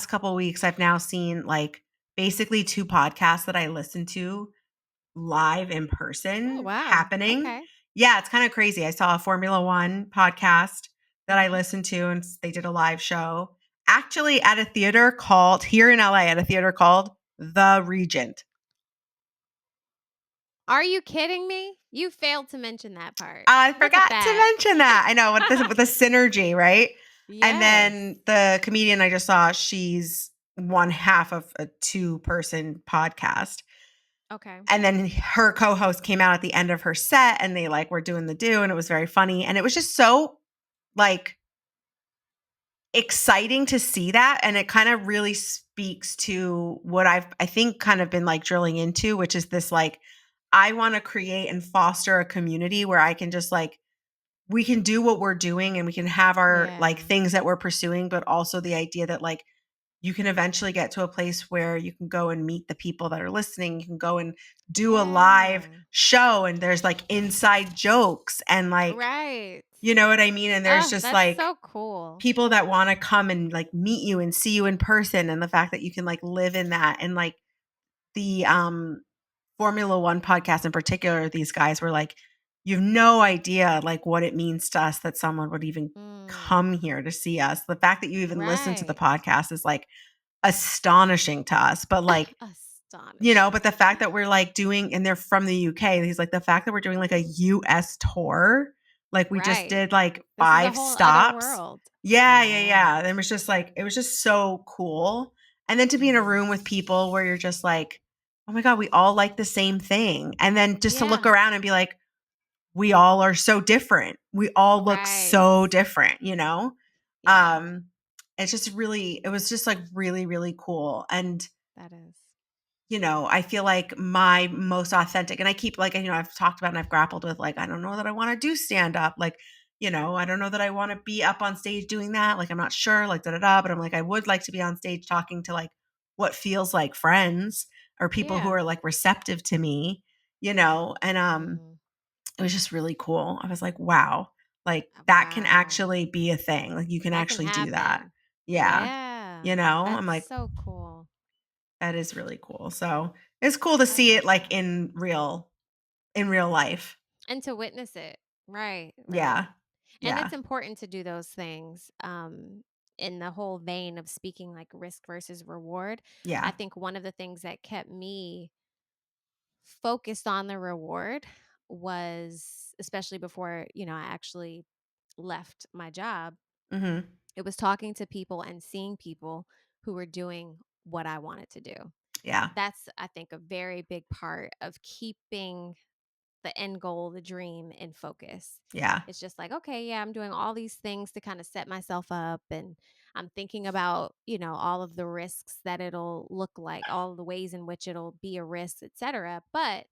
couple weeks, I've now seen, like, basically 2 podcasts that I listen to live in oh, person wow. happening. Okay. Yeah, it's kinda crazy. I saw a Formula 1 podcast that I Hmm. listened to, and they did a live show, actually at a theater called here in LA, at a theater called The Regent. Are you kidding me? You failed to mention that part. I Look at forgot to that. mention that. I know, with the synergy, right? And Yes. then the comedian I just saw, she's one half of a two-person podcast. Okay. And then her co-host came out at the end of her set and they, like, were doing the do, and it was very funny. And it was just so, like, exciting to see that. And it kind of really speaks to what I think kind of been, like, drilling into, which is this, like, I want to create and foster a community where I can just, like, we can do what we're doing and we can have our, like, Yeah. things that we're pursuing, but also the idea that, like, you can eventually get to a place where you can go and meet the people that are listening. You can go and do a live Yeah. show and there's, like, inside jokes and, like, Right. you know what I mean? And there's Oh, just, that's like, so cool. people that want to come and, like, meet you and see you in person, and the fact that you can, like, live in that. And, like, the Formula 1 podcast in particular, these guys were like, "You've no idea, like, what it means to us that someone would even Mm, come here to see us. The fact that you even listen to the right. podcast is, like, astonishing to us." But, like, but Astonishing. the fact that we're, like, doing and they're from the UK, he's like, "The fact that we're doing, like, a US tour, like, we just Right. did, like, This is a 5 whole other stops." world. Yeah, yeah, Yeah. yeah, and it was just, like, it was just so cool. And then to be in a Mhm. room with people where you're just like, "Oh my god, we all like the same thing." And then just to look Yeah. around and be like, "We all are so different. We all look Right. so different," you know? Yeah. Um, it's just really it was just, like, really, really cool. And That is. I feel like my most authentic, and I keep, like, I've talked about and I've grappled with, like, I don't know that I want to do stand up. Like, I don't know that I want to be up on stage doing that. Like, I'm not sure, like, da da da. But I'm like, I would like to be on stage talking to, like, what feels like friends or people who Yeah. are, like, receptive to me, and Mhm. it was just really cool. I was like, wow, like, that can Wow. actually be a thing. Like, you can That can actually do that. happen. Yeah. Yeah. I'm That's like, so cool. that is really cool. So it's cool to I see love it, like, that. in real life. And to witness it. Right, right. Yeah. And Yeah. it's important to do those things. In the whole vein of speaking like risk versus reward, I Yeah. think one of the things that kept me focused on the reward was, especially before, I actually left my job, Mhm. it was talking to people and seeing people who were doing what I wanted to do. Yeah. That's, I think, a very big part of keeping the end goal, the dream in focus. Yeah. It's just like, okay, yeah, I'm doing all these things to kind of set myself up and I'm thinking about, all of the risks that it'll look like, all of the ways in which it'll be a risk, etc. But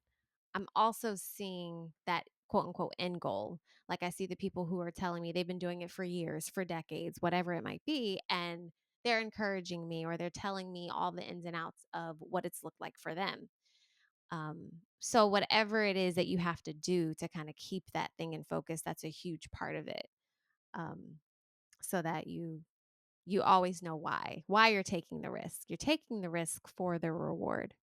I'm also seeing that quote unquote end goal. Like I see the people who are telling me they've been doing it for years, for decades, whatever it might be, and they're encouraging me or they're telling me all the ins and outs of what it's looked like for them. So whatever it is that you have to do to kind of keep that thing in focus, that's a huge part of it. Um, so that you always know why you're taking the risk. You're taking the risk for the reward.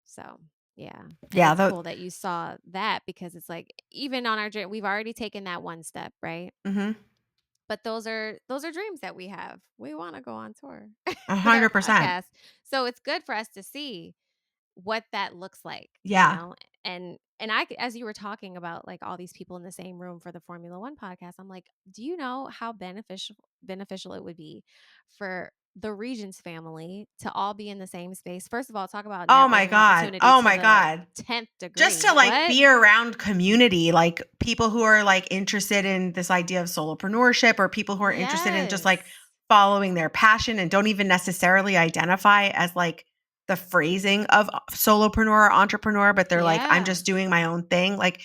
So, yeah. And Yeah. it's cool that you saw that, because it's like, even on our journey, we've already taken that one step, right? Mm-hmm. But those are dreams that we have. We want to go on tour A with our 100%. podcast. So it's good for us to see what that looks like, you Yeah. know? And I, as you were talking about like all these people in the same room for the Formula 1 podcast, I'm like, do you know how beneficial it would be for the Regents family to all be in the same space? First of all, talk about Oh my networking God. opportunity Oh to my the God. 10th Just degree. to like What? be around community, like people who are like interested in this idea of solopreneurship, or people who are interested in just like Yes. following their passion and don't even necessarily identify as like the phrasing of solopreneur or entrepreneur, but they're like, I'm Yeah. just doing my own thing. Like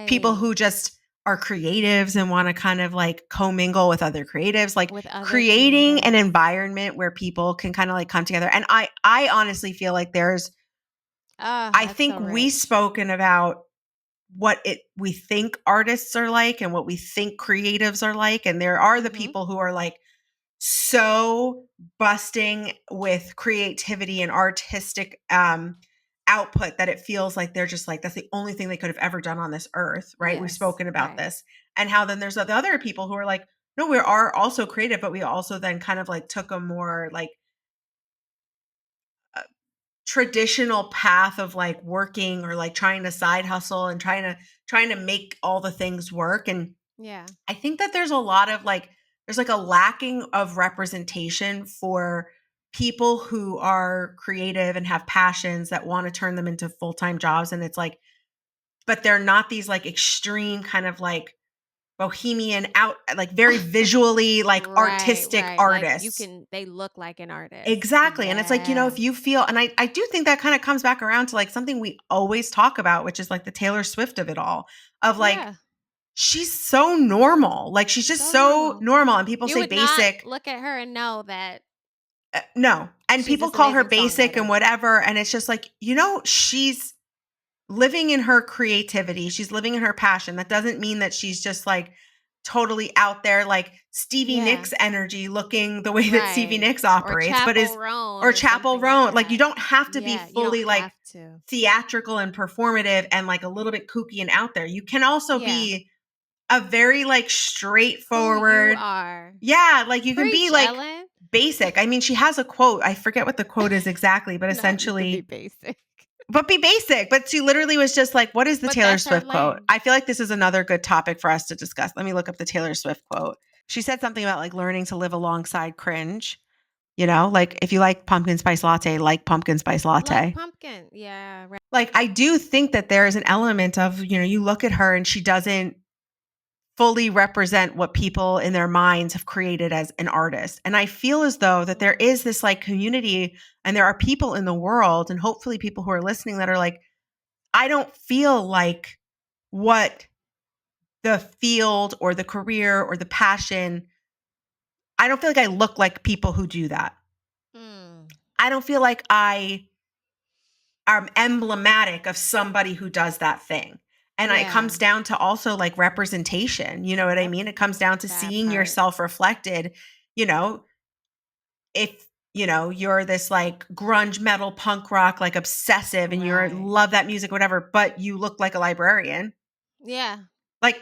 people Right. who just are creatives and want to kind of like commingle with other creatives, like With other creating an creatives. environment where people can kind of like come together. And I honestly feel like Ah, I that's so think we rich. spoken about what it we think artists are like and what we think creatives are like, and there are the Mhm. people who are like so busting with creativity and artistic output that it feels like they're just like that's the only thing they could have ever done on this earth, right? We've Yes. spoken about Right. this. And how then there's the other people who are like, no, we are also creative, but we also then kind of like took a more like traditional path of like working or like trying to side hustle and trying to make all the things work. And Yeah. I think that there's a lot of like there's like a lacking of representation for people who are creative and have passions that want to turn them into full-time jobs. And it's like, but they're not these like extreme kind of like bohemian out like very visually like Right, artistic right. Like artists. they look like an artist. Exactly. And it's like, Yeah. if you feel, and I do think that kind of comes back around to like something we always talk about, which is like the Taylor Swift of it all, of like, Yeah. she's so normal. Like, she's just So so normal. normal. And people You say would not basic. look at her and know that No. And she's people this call her amazing basic and songwriter. whatever. And it's just like, she's living in her creativity. She's living in her passion. That doesn't mean that she's just like totally out there like Stevie Yeah. Nicks energy looking the way that Stevie Right. Nicks Or operates, but Chapel is Roan or or Chapel something like Roan. Like you that. don't have to be Yeah, you don't fully like have to. theatrical and performative and like a little bit kooky and out there. You can also Yeah. be a very like Who you straightforward. are. Yeah, like you can be Preach, like Ellen. basic. I mean, she has a quote. I forget what the quote is exactly, but Not you can be essentially basic. but be basic. But she literally was just like, what is the But Taylor that's her Swift quote? lane. I feel like this is another good topic for us to discuss. Let me look up the Taylor Swift quote. She said something about like learning to live alongside cringe. Like if you like pumpkin spice latte, like pumpkin spice Like latte. pumpkin. Yeah, right. Like I do think that there is an element of, you look at her and she doesn't fully represent what people in their minds have created as an artist. And I feel as though that there is Mhm. this like community and there are people in the world and hopefully people who are listening that are like, I don't feel like what the field or the career or the passion, I don't feel like I look like people who do that. Mm. I don't feel like I am emblematic of somebody who does that thing. And it Yeah. comes down to also like representation. You know what I Yep. mean? It comes down to That seeing part. yourself reflected, you know, if you're this like grunge metal punk rock like obsessive and you're Right. love that music whatever but you look like a librarian, Yeah. like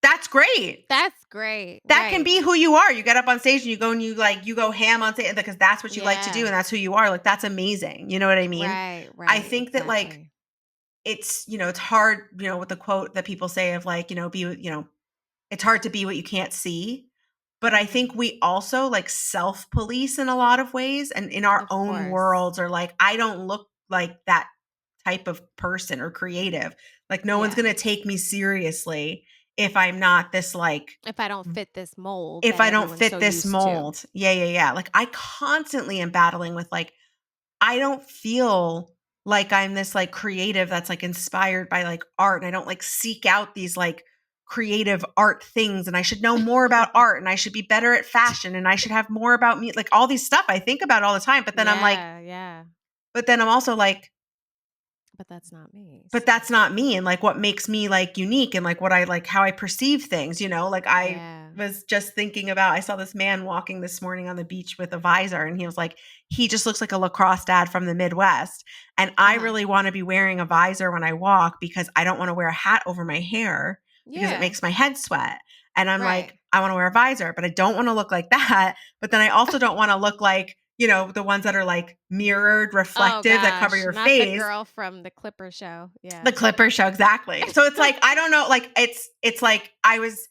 that's great. That's great. That can Right. be who you are. You get up on stage and you go and you go ham on stage because that's what you like to do Yeah. and that's who you are. Like that's amazing. You know what I mean? Right. I Right. think that like Exactly. it's hard, with the quote that people say of like, be, it's hard to be what you can't see. But I think Mhm. we also like self-police in a lot of ways and in our Of own course. worlds are like, I don't look like that type of person or creative. Like no one's Yeah. gonna take me seriously if I'm not this like If I don't fit this mold if that I don't everyone's fit so this used to. mold. Yeah, yeah, yeah. Like I constantly am battling with like I don't feel like I'm this like creative that's like inspired by like art and I don't like seek out these like creative art things and I should know more about art and I should be better at fashion and I should have more about me like all these stuff I think about all the time but then I'm like Yeah. Yeah. but then I'm also like But that's not me. But So that's not me, and, like, what makes me, like, unique and, like, what I like how I perceive things, Like, I yeah. was just thinking about I saw this man walking this morning on the beach with a visor, and he was like, he just looks like a lacrosse dad from the Midwest, and I Uh-huh. really wanna be wearing a visor when I walk because I don't wanna wear a hat over my hair because it Yeah. makes my head sweat, and I'm like, Right. "I wanna wear a visor, but I don't wanna look like that, but then I also don't wanna look like, the ones that are, like, mirrored, Oh reflective that cover gosh, your not the face." girl from the Clipper show. The Yeah. Clippers show, exactly. So it's like, I don't know, like, it's like I was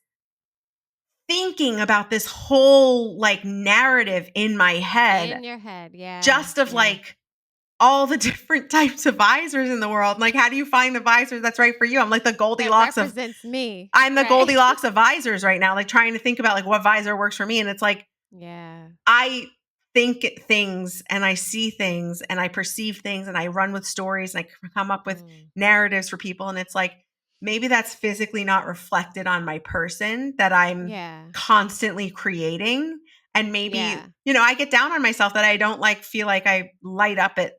thinking about this whole, like, narrative in my head In your head. Yeah. just of, Yeah. like, all the different types of visors in the world. Like, how do you find the visor that's right for you? I'm like the That Goldilocks of represents me. I'm the Right. Goldilocks of visors right now, like, trying to think about, like, what visor works for me, and it's like, Yeah. I think things and I see things and I perceive things and I run with stories and I come up with Mm. narratives for people. And it's like, maybe that's physically not reflected on my person that I'm Yeah. constantly creating. And maybe, Yeah. I get down on myself that I don't like feel like I light up at,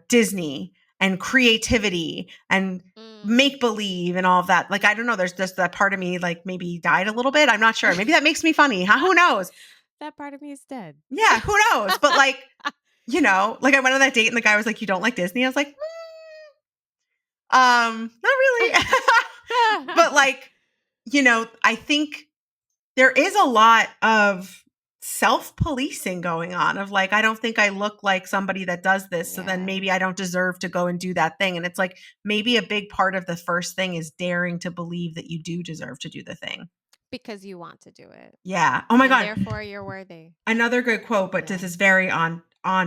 Disney and creativity and Mm. make believe and all of that. Like, I don't know. There's just that part of me, like maybe died a little bit. I'm not sure. Maybe that makes me funny. Huh? Who knows? That part of me is dead. Yeah, who knows? But like, like I went on that date and the guy was like, "You don't like Disney?" I was like, not really." But like, I think there is a lot of self-policing going on of like, I don't think I look like somebody that does this, so then Yeah. maybe I don't deserve to go and do that thing. And it's like maybe a big part of the first thing is daring to believe that you do deserve to do the thing. Because you want to do it. Yeah. Oh my And God. therefore you're worthy. Another good quote, but this Yeah. is very on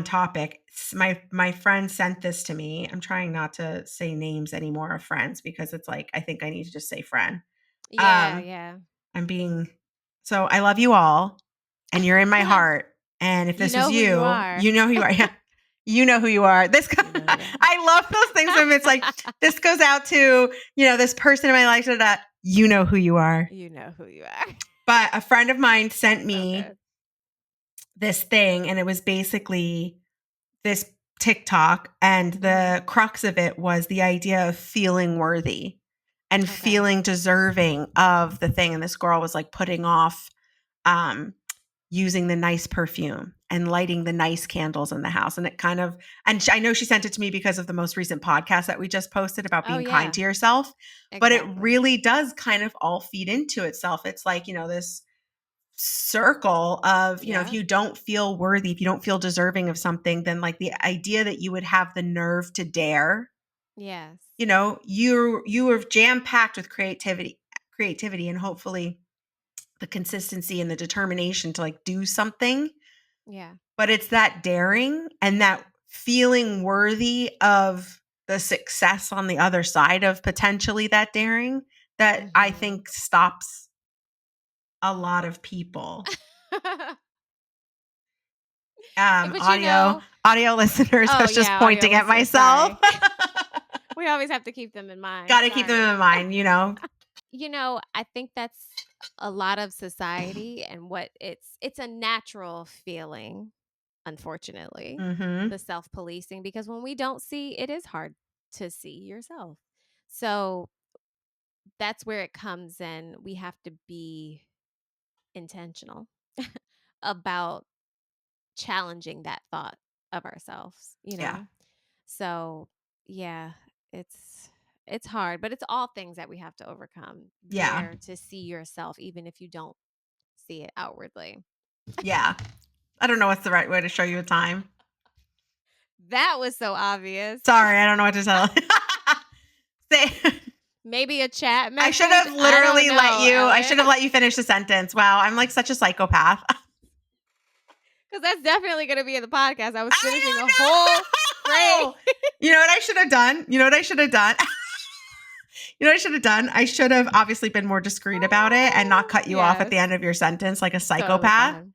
topic. My friend sent this to me. I'm trying not to say names anymore of friends because it's like I think I need to just say friend. Yeah, Um, yeah. I'm being so I love you all, and you're in my heart. And if You this was know who you you, are. you know who you are. Yeah, you know who you are. You know who you are. I love those things when it's like this goes out to this person in my life that you know who you are. You know who you are. But a friend of mine sent So me good. this thing, and it was basically this TikTok, and the Mhm. crux of it was the idea of feeling worthy and Okay. feeling deserving of the thing. And this girl was like putting off um, using the nice perfume and lighting the nice candles in the house. And it kind of, and I know she sent it to me because of the most recent podcast that we just posted about Oh being kind yeah. to yourself. But it Exactly. really does kind of all feed into itself. It's like, this circle of, if Yeah. you don't feel worthy, if you don't feel deserving of something, then like the idea that you would have the nerve to dare, Yes. you are jam packed with creativity and hopefully the consistency and the determination to like do something, Yeah. but it's that daring and that feeling worthy of the success on the other side of potentially that daring that I Mhm. think stops a lot of people. But Audio listeners, I oh was just yeah, audio pointing at listeners, myself. sorry. We always have to keep them in mind. Got to keep them Sorry. in mind. I think that's a lot of society and what it's a natural feeling, unfortunately, Mhm. the self-policing, because when we don't see, it is hard to see yourself. So that's where it comes in. We have to be intentional about challenging that thought of ourselves, you Yeah. know? So, yeah, it's it's hard, but it's all things that we have to overcome. Yeah. Dare to see yourself even if you don't see it outwardly. Yeah. I don't know what's the right way to show you a time. That was so obvious. Sorry, I don't know what to tell. Say Maybe a chat I should message. have I don't literally let know, you I Ellen. should have let you finish the sentence. Wow, I'm like such a psychopath. Because that's definitely going to be in the podcast. I was finishing I a whole don't phrase. know. You know what I should have done? You know what I should have done? You know what I should have done? I should have obviously been more discreet about it and not cut you off at Yes, the end of your sentence like a totally psychopath. fine.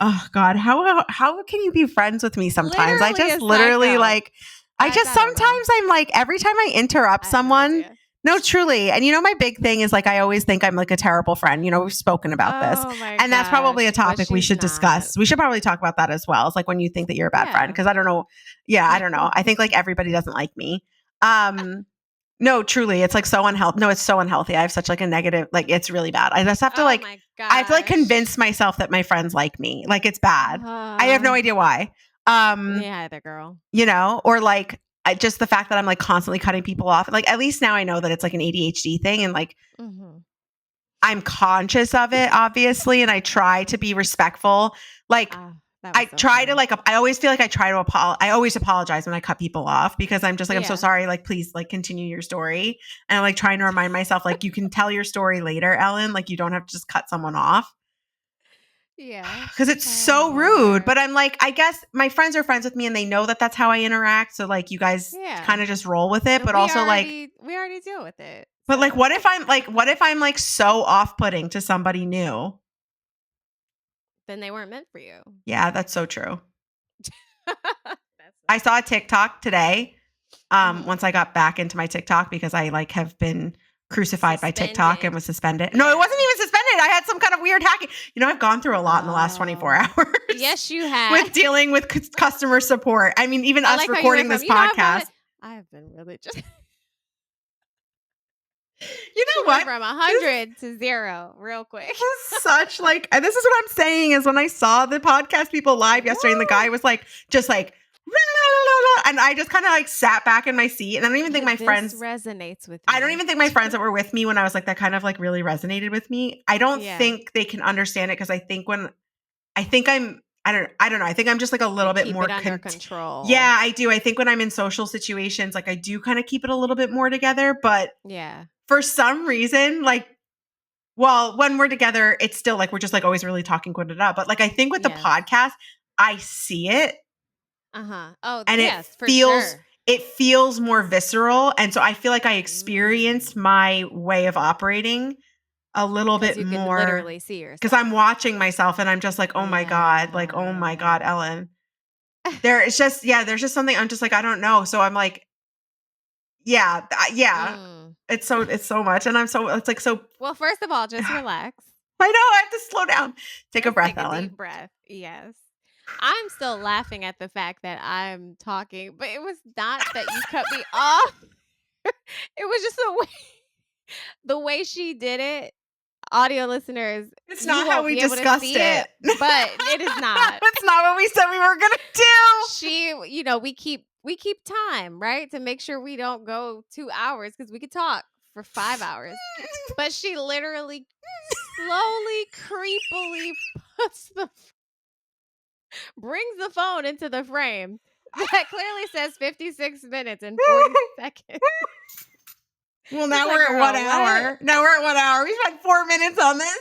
Oh God, how can you be friends with me sometimes? I Literally just a literally psycho. like I just I don't know. sometimes I'm like every time I interrupt I have no someone, idea. no, truly. And my big thing is like I always think I'm like a terrible friend. We've spoken about this. Oh my And that's probably a gosh. But topic we she's should not. discuss. We should probably talk about that as well. It's like when you think that you're a bad friend. Yeah. Because I don't know. Yeah, I don't know. I think like everybody doesn't like me. No, truly, it's like so unhealthy. No, it's so unhealthy. I have such like a negative, like it's really bad. I just have to Oh like, my I have to like gosh. convince myself that my friends like me. Like it's bad. I have no idea why. Um, Me either, girl. or like just the fact that I'm like constantly cutting people off. Like at least now I know that it's like an ADHD thing, and like Mhm. I'm conscious of it, obviously, and I try to be respectful. Like Ah, that I was so try to funny. like I always feel like I try to I always apologize when I cut people off because I'm just like I'm so Yeah. sorry, like please like continue your story. And I'm like trying to remind myself like you can tell your story later, Ellen, like you don't have to just cut someone off Yeah. cuz it's Oh, so rude. But Lord. I'm like I guess my friends are friends with me and they know that that's how I interact, so like you guys Yeah. kind of just roll with it, And but also like we already deal with it. but like So what if I'm like so off-putting to somebody new? then they weren't meant for you. Yeah, that's so true. That's so I saw a funny. TikTok today. Mhm. Once I got back into my TikTok because I like have been crucified by TikTok and Suspended. was suspended. No, it wasn't Yeah. even suspended. I had some kind of weird hacking. I've gone through a lot in the last 24 Oh. hours Yes, you have. with dealing with customer support. I mean, even I us like how you went recording from, this I've done podcast. it. I have been really just You she know went what? from This 100 to 0 real quick. is such like, and this is what I'm saying is when I saw the podcast people live yesterday and the guy Woo! was like, just like, and I just kind of like sat back in my seat and I don't even think my This friends resonates with I don't me. even think my friends that were with me when I was like that kind of like really resonated with me. I don't Yeah. think they can understand it because I think I don't know. I think I'm just like a You little bit keep more it under control. Yeah, I do. I think when I'm in social situations, like I do kind of keep it a little bit more together, but Yeah. for some reason, like well, when we're together, it's still like we're just like always really talking quit it up. But like I think with the Yes. podcast, I see it Uh-huh. Oh, and yes, for feels sure. it feels more visceral. And so I feel like I experienced Mm. my way of operating a little 'Cause bit you can more literally see because I'm yourself. watching myself and I'm just like, oh my God, Yeah. Ellen. There's just something I'm just like, I don't know. So I'm like, yeah. Mm. It's so much. And it's like so Well, first of all, just relax. I know I have to slow down. Take a Just breath, take a Ellen. deep breath. Yes. I'm still laughing at the fact that I'm talking, but it was not that you cut me off. It was just the way she did it. Audio listeners, It's you not how won't we be able to discussed see it, it. but it is not. It's not what we said we were gonna do. She, we keep time, right? To make sure we don't go 2 hours because we could talk for 5 hours. But she literally slowly, creepily brings the phone into the frame that clearly says 56 minutes and 40 seconds. Well, It's now like, we're at 1 girl, what? hour. Now we're at 1 hour. We spent 4 minutes on this.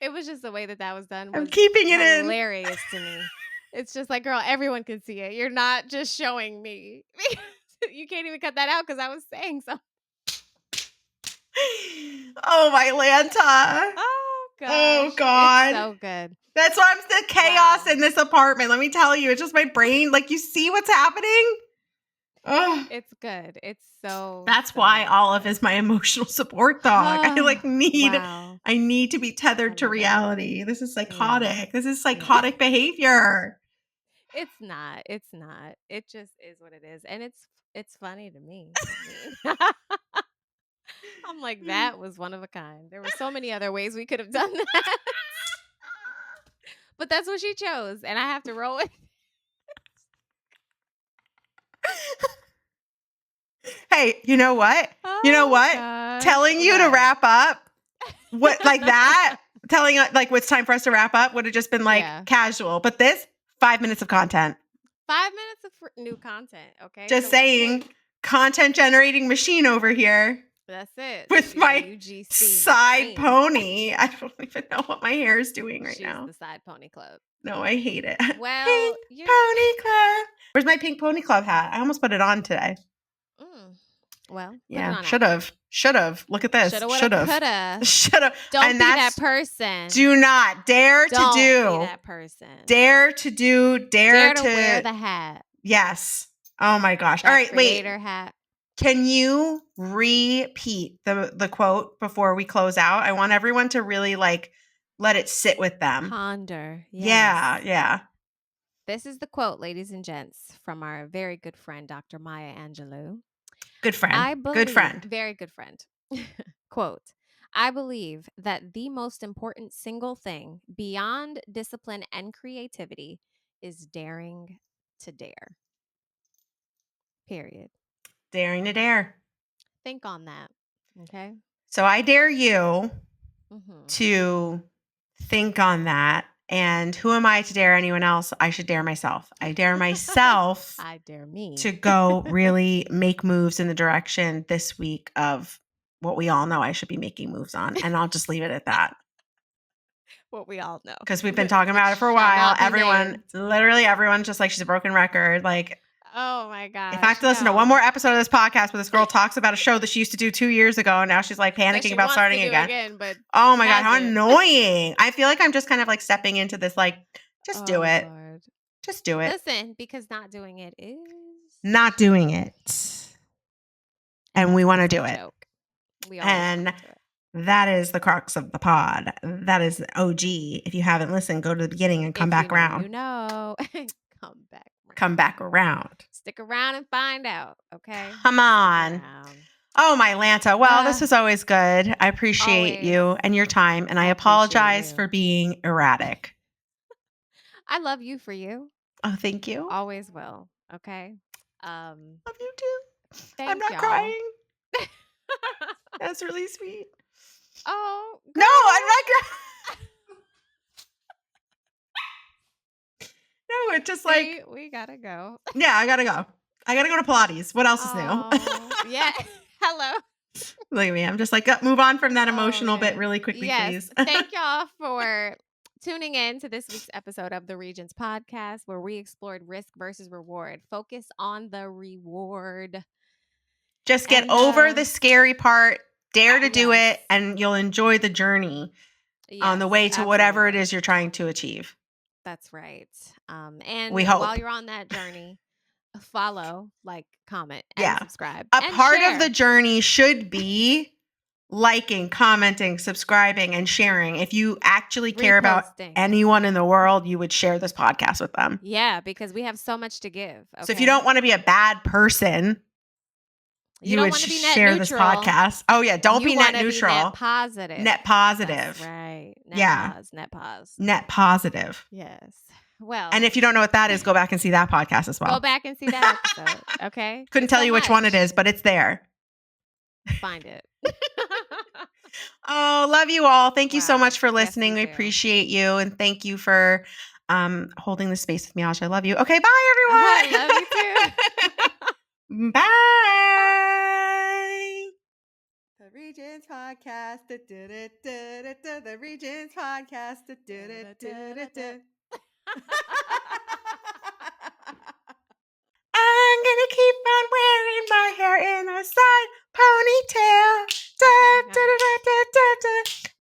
It was just the way that was done I'm was keeping it in. hilarious to me. It's just like, girl, everyone can see it. You're not just showing me. You can't even cut that out because I was saying something. Oh my Lanta. Oh gosh. Oh God. It's so good. That's why I'm the chaos Wow. in this apartment. Let me tell you, it's just my brain. Like you see what's happening? Oh. It's good. It's so That's why Olive good. is my emotional support dog. Wow. I need to be I tethered to love it. reality. This is Yeah. psychotic. This is Yeah. psychotic behavior. It's not. It's not. It just is what it is. And it's funny to me. I mean, I'm like, that was one of a kind. There were so many other ways we could have done that. But that's what she chose. And I have to roll with. Hey, you know what? You know Oh what? gosh. Telling you to What? wrap up, what like that, telling like it's time for us to wrap up would have just been like Yeah. casual. But this, 5 minutes of content. 5 minutes of new content. Okay. Just So saying, content generating machine over here that's it. with She's my UGC side machine. pony. I don't even know what my hair is doing right She's now. the side pony club. No, I hate it. Well, Pink pony club. Where's my pink pony club hat? I almost put it on today. Well, put it Yeah, on should after. have. Look at this. Shoulda, woulda, coulda. Should have. Don't And be that's that person. do not dare Don't to do. be that person. Dare to do. Dare to wear the hat. Yes. Oh my gosh. That All right, creator wait. hat. Can you repeat the quote before we close out? I want everyone to really like let it sit with them. Ponder. Yes. Yeah. This is the quote, ladies and gents, from our very good friend, Dr. Maya Angelou. Good friend. I Good believe, friend. very good friend. Quote, I believe that the most important single thing beyond discipline and creativity is daring to dare. Period. Daring to dare. Think on that. Okay. So I dare you Mm-hmm. to think on that. And who am I to dare anyone else? I should dare myself. I dare myself I dare me to go really make moves in the direction this week of what we all know I should be making moves on. And I'll just leave it at that. What we all know. Because we've been talking about it for a while. Literally everyone, just like she's a broken record. Like, oh my gosh. if I have to listen to one more episode of this podcast where this girl talks about a show that she used to do 2 years ago, and now she's like panicking about starting again. But oh my God, how annoying. I feel like I'm just kind of like stepping into this, like, just do it. Lord. Just do it. Listen, because not doing it is not doing it. And we want to do it. We always and do it. That is the crux of the pod. That is OG. If you haven't listened, go to the beginning and come back around. Come back. Come back around. Stick around and find out. Okay. Come on. Oh, my Lanta. Well, this is always good. I appreciate you and your time. And I apologize for being erratic. I love you for you. Oh, thank you. Always will. Okay. Love you too. I'm not crying. That's really sweet. Oh, girl. No, I'm not crying. No, it's just like we gotta go. Yeah, I gotta go. I gotta go to Pilates. What else is new? Yeah. Hello. Look at me. I'm just like, move on from that emotional bit really quickly, please. Thank y'all for tuning in to this week's episode of the Regents podcast, where we explored risk versus reward. Focus on the reward. Just get over the scary part. Dare to do it, and you'll enjoy the journey on the way to whatever it is you're trying to achieve. That's right. And we hope. While you're on that journey, follow, like, comment, and subscribe. A part of the journey should be liking, commenting, subscribing, and sharing. If you actually care about anyone in the world, you would share this podcast with them. Yeah, because we have so much to give. Okay? So if you don't want to be a bad person, you would share this podcast. Oh, yeah. Don't be net neutral. Be net positive. Net positive. That's right. Net positive. Yes. Well. And if you don't know what that is, go back and see that podcast as well. Go back and see that episode. Okay. Couldn't tell you which one it is, but it's there. Find it. Oh, love you all. Thank you so much for listening. We appreciate you. And thank you for holding the space with me, Asha. I love you. Okay. Bye, everyone. I love you too. Bye. The Regents podcast. The Regents podcast. I'm gonna keep on wearing my hair in a side ponytail.